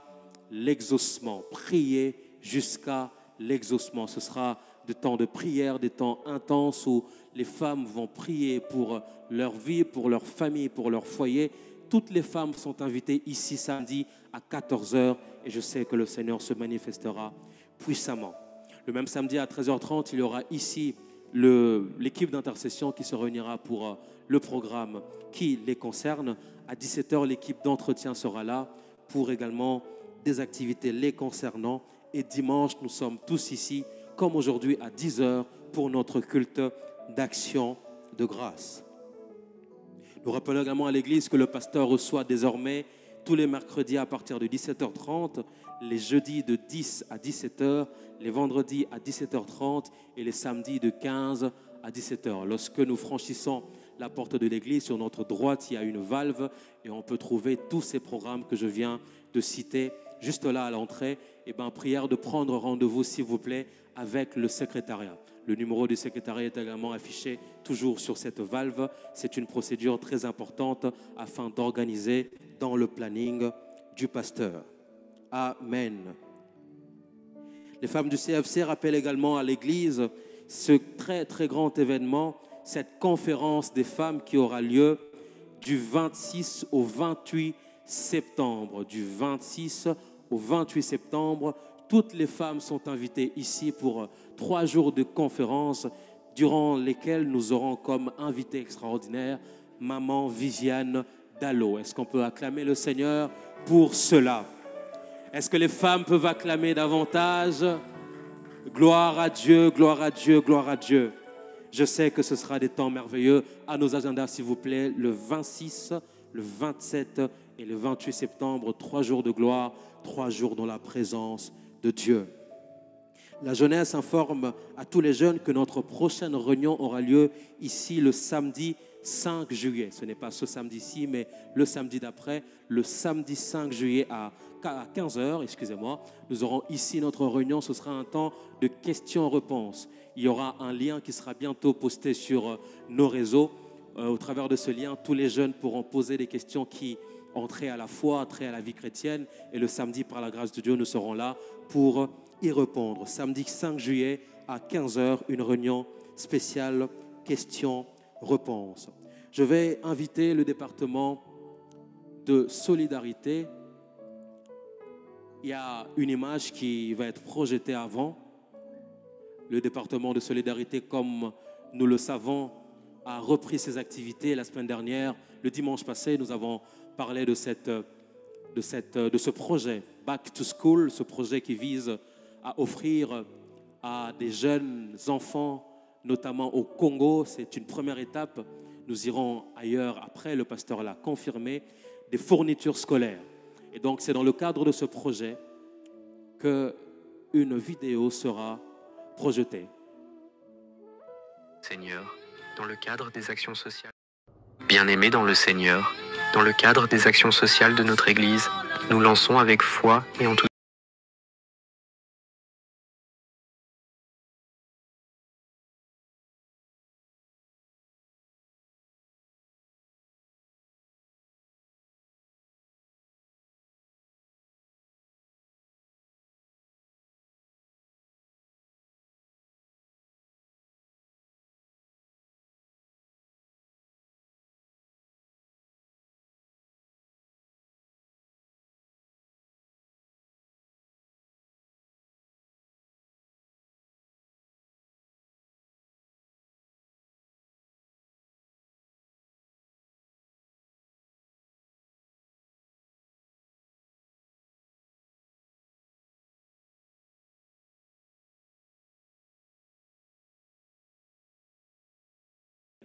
l'exaucement ». Prier jusqu'à l'exaucement. Ce sera des temps de prière, des temps intenses où les femmes vont prier pour leur vie, pour leur famille, pour leur foyer. Toutes les femmes sont invitées ici samedi à 14h et je sais que le Seigneur se manifestera puissamment. Le même samedi à 13h30, il y aura ici l'équipe d'intercession qui se réunira pour le programme qui les concerne. À 17h, l'équipe d'entretien sera là pour également des activités les concernant. Et dimanche, nous sommes tous ici, comme aujourd'hui, à 10h pour notre culte d'action de grâce. Nous rappelons également à l'Église que le pasteur reçoit désormais tous les mercredis à partir de 17h30, les jeudis de 10 à 17h, les vendredis à 17h30 et les samedis de 15 à 17h. Lorsque nous franchissons la porte de l'église, sur notre droite, il y a une valve et on peut trouver tous ces programmes que je viens de citer juste là à l'entrée. Et prière de prendre rendez-vous, s'il vous plaît, avec le secrétariat. Le numéro du secrétariat est également affiché toujours sur cette valve. C'est une procédure très importante afin d'organiser dans le planning du pasteur. Amen. Les femmes du CFC rappellent également à l'Église ce très très grand événement, cette conférence des femmes qui aura lieu du 26 au 28 septembre. Du 26 au 28 septembre, toutes les femmes sont invitées ici pour 3 jours de conférence durant lesquels nous aurons comme invité extraordinaire Maman Viviane Dallo. Est-ce qu'on peut acclamer le Seigneur pour cela? Est-ce que les femmes peuvent acclamer davantage? Gloire à Dieu, gloire à Dieu, gloire à Dieu. Je sais que ce sera des temps merveilleux. À nos agendas, s'il vous plaît, le 26, le 27 et le 28 septembre, 3 jours de gloire, 3 jours dans la présence de Dieu. La jeunesse informe à tous les jeunes que notre prochaine réunion aura lieu ici le samedi 5 juillet. Ce n'est pas ce samedi-ci, mais le samedi d'après, le samedi 5 juillet à 15h, excusez-moi. Nous aurons ici notre réunion. Ce sera un temps de questions-réponses. Il y aura un lien qui sera bientôt posté sur nos réseaux. Au travers de ce lien, tous les jeunes pourront poser des questions qui ont trait à la foi, trait à la vie chrétienne. Et le samedi, par la grâce de Dieu, nous serons là pour y répondre. Samedi 5 juillet à 15h, une réunion spéciale questions-réponses. Je vais inviter le département de solidarité. Il y a une image qui va être projetée avant. Le département de solidarité, comme nous le savons, a repris ses activités la semaine dernière. Le dimanche passé, nous avons parlé de ce projet Back to School, ce projet qui vise à offrir à des jeunes enfants, notamment au Congo. C'est une première étape. Nous irons ailleurs après, le pasteur l'a confirmé, des fournitures scolaires. Et donc, c'est dans le cadre de ce projet qu'une vidéo sera projetée. Seigneur, dans le cadre des actions sociales. Bien-aimés dans le Seigneur, dans le cadre des actions sociales de notre Église, nous lançons avec foi et en tout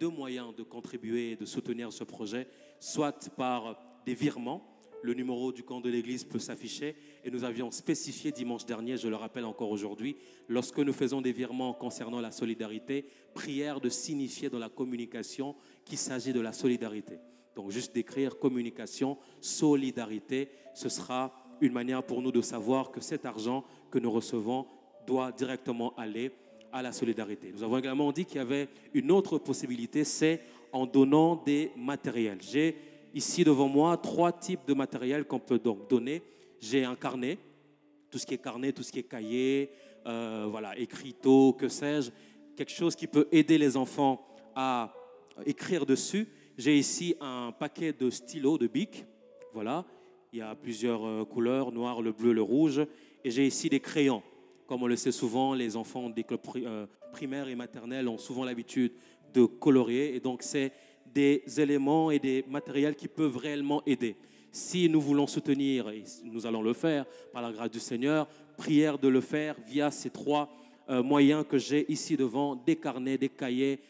Deux moyens de contribuer et de soutenir ce projet, soit par des virements. Le numéro du compte de l'Église peut s'afficher et nous avions spécifié dimanche dernier, je le rappelle encore aujourd'hui, lorsque nous faisons des virements concernant la solidarité, prière de signifier dans la communication qu'il s'agit de la solidarité. Donc juste d'écrire communication, solidarité, ce sera une manière pour nous de savoir que cet argent que nous recevons doit directement aller à la solidarité. Nous avons également dit qu'il y avait une autre possibilité, c'est en donnant des matériels. J'ai ici devant moi 3 types de matériel qu'on peut donc donner. J'ai un carnet, tout ce qui est carnet, tout ce qui est cahier, voilà, écriteau, que sais-je, quelque chose qui peut aider les enfants à écrire dessus. J'ai ici un paquet de stylos, de bics, voilà, il y a plusieurs couleurs, noir, le bleu, le rouge, et j'ai ici des crayons. Comme on le sait souvent, les enfants d'école primaire et maternelle ont souvent l'habitude de colorier. Et donc, c'est des éléments et des matériels qui peuvent réellement aider. Si nous voulons soutenir, et nous allons le faire par la grâce du Seigneur, prière de le faire via ces 3 moyens que j'ai ici devant, des carnets, des cahiers,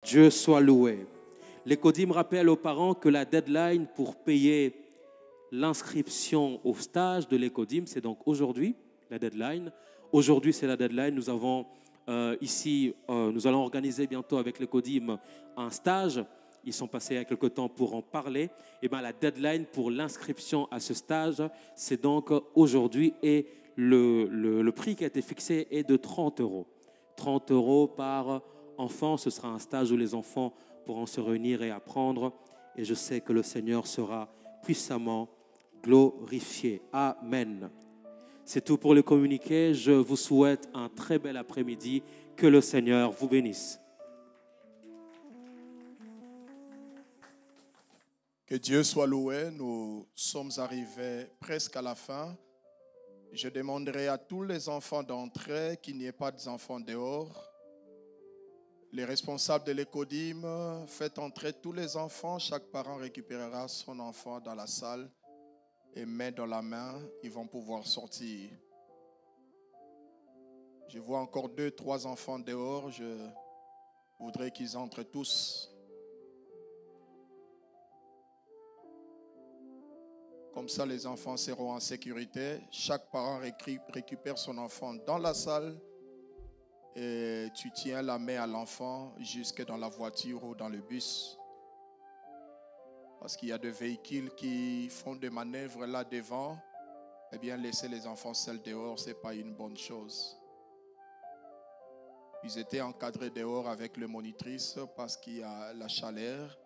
Dieu soit loué. L'Écodim rappelle aux parents que la deadline pour payer l'inscription au stage de l'Écodim, c'est donc aujourd'hui la deadline. Aujourd'hui, c'est la deadline. Nous avons ici, nous allons organiser bientôt avec l'Écodim un stage. Ils sont passés il y a quelque temps pour en parler. Et bien, la deadline pour l'inscription à ce stage, c'est donc aujourd'hui et le prix qui a été fixé est de 30 €. 30 € par enfant. Ce sera un stage où les enfants pourront se réunir et apprendre. Et je sais que le Seigneur sera puissamment glorifié. Amen. C'est tout pour le communiqué. Je vous souhaite un très bel après-midi. Que le Seigneur vous bénisse. Que Dieu soit loué. Nous sommes arrivés presque à la fin. Je demanderai à tous les enfants d'entrer, qu'il n'y ait pas d'enfants dehors. Les responsables de l'écodime, faites entrer tous les enfants. Chaque parent récupérera son enfant dans la salle et main dans la main, ils vont pouvoir sortir. Je vois encore 2, 3 enfants dehors. Je voudrais qu'ils entrent tous. Comme ça, les enfants seront en sécurité. Chaque parent récupère son enfant dans la salle et tu tiens la main à l'enfant jusque dans la voiture ou dans le bus. Parce qu'il y a des véhicules qui font des manœuvres là devant. Eh bien, laisser les enfants seuls dehors, ce n'est pas une bonne chose. Ils étaient encadrés dehors avec le monitrice parce qu'il y a la chaleur.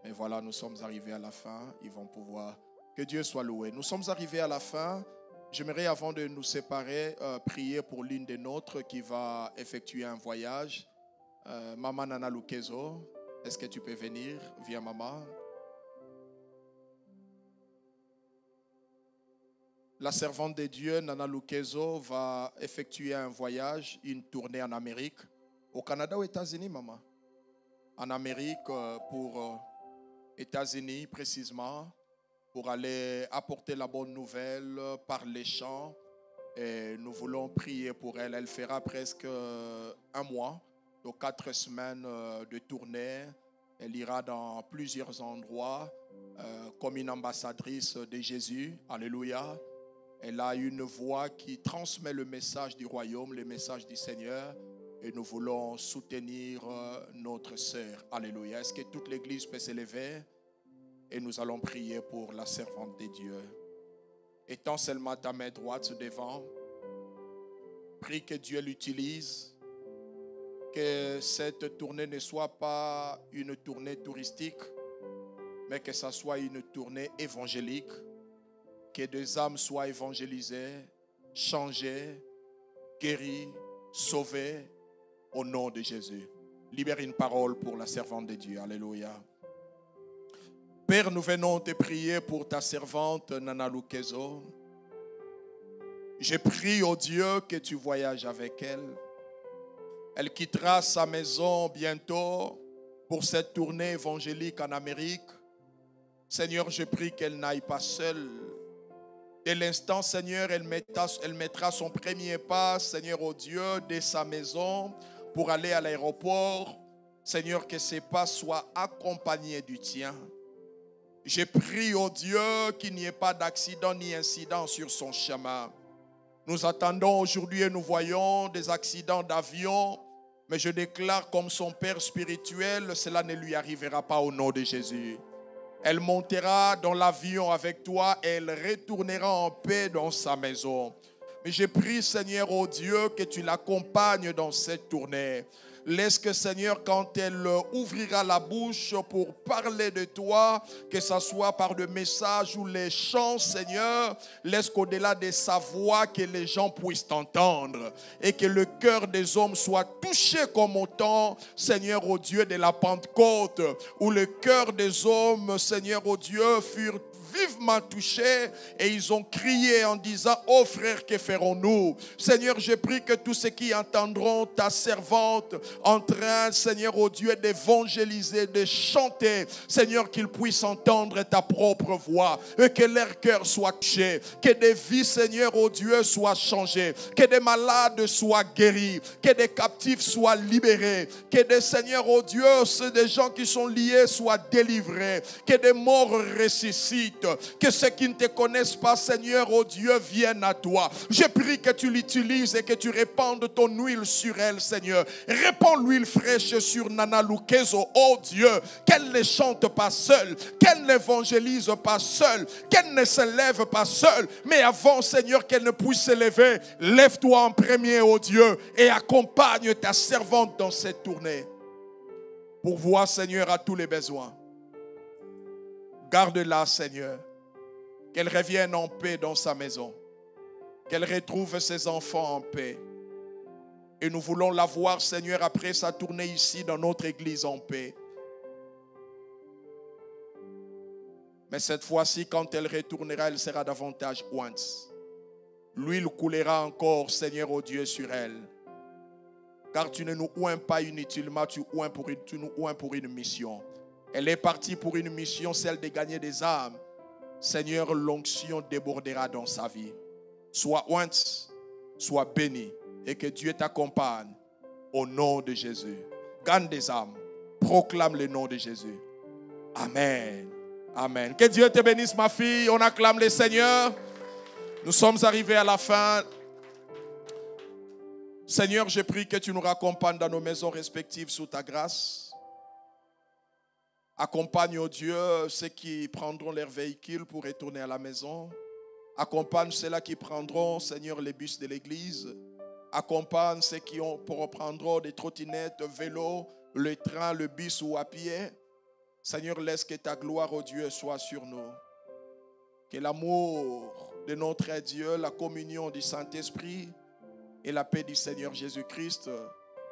Mais voilà, nous sommes arrivés à la fin. Ils vont pouvoir... Que Dieu soit loué. Nous sommes arrivés à la fin. J'aimerais, avant de nous séparer, prier pour l'une des nôtres qui va effectuer un voyage. Maman Nana Lukezo, est-ce que tu peux venir? Viens, maman. La servante de Dieu, Nana Lukezo, va effectuer un voyage, une tournée en Amérique. Au Canada ou aux États-Unis, maman? En Amérique, pour États-Unis précisément. Pour aller apporter la bonne nouvelle par les chants. Et nous voulons prier pour elle. Elle fera presque un mois, donc 4 semaines de tournée. Elle ira dans plusieurs endroits comme une ambassadrice de Jésus. Alléluia. Elle a une voix qui transmet le message du royaume, le message du Seigneur. Et nous voulons soutenir notre sœur. Alléluia. Est-ce que toute l'église peut s'élever? Et nous allons prier pour la servante de Dieu. Étends seulement ta main droite devant. Prie que Dieu l'utilise. Que cette tournée ne soit pas une tournée touristique, mais que ça soit une tournée évangélique. Que des âmes soient évangélisées, changées, guéries, sauvées au nom de Jésus. Libère une parole pour la servante de Dieu. Alléluia. Père, nous venons te prier pour ta servante Nana Lukezo. Je prie au Dieu que tu voyages avec elle. Elle quittera sa maison bientôt pour cette tournée évangélique en Amérique. Seigneur, je prie qu'elle n'aille pas seule. Dès l'instant, Seigneur, elle mettra son premier pas, Seigneur, au Dieu, de sa maison pour aller à l'aéroport. Seigneur, que ses pas soient accompagnés du tien. Je prie au Dieu qu'il n'y ait pas d'accident ni incident sur son chemin. Nous attendons aujourd'hui et nous voyons des accidents d'avion, mais je déclare comme son Père spirituel, cela ne lui arrivera pas au nom de Jésus. Elle montera dans l'avion avec toi et elle retournera en paix dans sa maison. Mais je prie, Seigneur, au Dieu, que tu l'accompagnes dans cette tournée. Laisse que, Seigneur, quand elle ouvrira la bouche pour parler de toi, que ce soit par le message ou les chants, Seigneur, laisse qu'au-delà de sa voix, que les gens puissent t'entendre et que le cœur des hommes soit touché comme au temps, Seigneur, au Dieu de la Pentecôte, où le cœur des hommes, Seigneur, au Dieu, furent vivement touchés et ils ont crié en disant: oh frère, que ferons-nous? Seigneur, je prie que tous ceux qui entendront ta servante en train, Seigneur, oh Dieu, d'évangéliser, de chanter, Seigneur, qu'ils puissent entendre ta propre voix et que leur cœur soit touché, que des vies, Seigneur, oh Dieu, soient changées, que des malades soient guéris, que des captifs soient libérés, que des, Seigneur, oh Dieu, des gens qui sont liés soient délivrés, que des morts ressuscitent. suscite que ceux qui ne te connaissent pas, Seigneur, oh Dieu, viennent à toi. Je prie que tu l'utilises et que tu répandes ton huile sur elle, Seigneur. Répands l'huile fraîche sur Nana Lukezo, oh Dieu, qu'elle ne chante pas seule, qu'elle n'évangélise pas seule, qu'elle ne se lève pas seule, mais avant, Seigneur, qu'elle ne puisse se lever, lève-toi en premier, oh Dieu, et accompagne ta servante dans cette tournée. Pourvois, Seigneur, à tous les besoins. Garde-la, Seigneur. Qu'elle revienne en paix dans sa maison. Qu'elle retrouve ses enfants en paix. Et nous voulons la voir, Seigneur, après sa tournée ici dans notre église en paix. Mais cette fois-ci, quand elle retournera, elle sera davantage ointe. L'huile coulera encore, Seigneur, oh Dieu, sur elle. Car tu ne nous oins pas inutilement, tu nous oins pour une mission. Elle est partie pour une mission, celle de gagner des âmes. Seigneur, l'onction débordera dans sa vie. Sois ointe, sois béni et que Dieu t'accompagne au nom de Jésus. Gagne des âmes, proclame le nom de Jésus. Amen. Amen. Que Dieu te bénisse, ma fille. On acclame le Seigneur. Nous sommes arrivés à la fin. Seigneur, je prie que tu nous raccompagnes dans nos maisons respectives sous ta grâce. Accompagne, oh Dieu, ceux qui prendront leur véhicule pour retourner à la maison. Accompagne ceux-là qui prendront, Seigneur, les bus de l'église. Accompagne ceux qui prendront des trottinettes, vélos, le train, le bus ou à pied. Seigneur, laisse que ta gloire, oh Dieu, soit sur nous. Que l'amour de notre Dieu, la communion du Saint-Esprit et la paix du Seigneur Jésus-Christ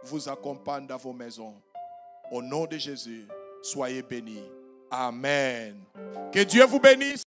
vous accompagnent dans vos maisons. Au nom de Jésus, soyez bénis. Amen. Que Dieu vous bénisse.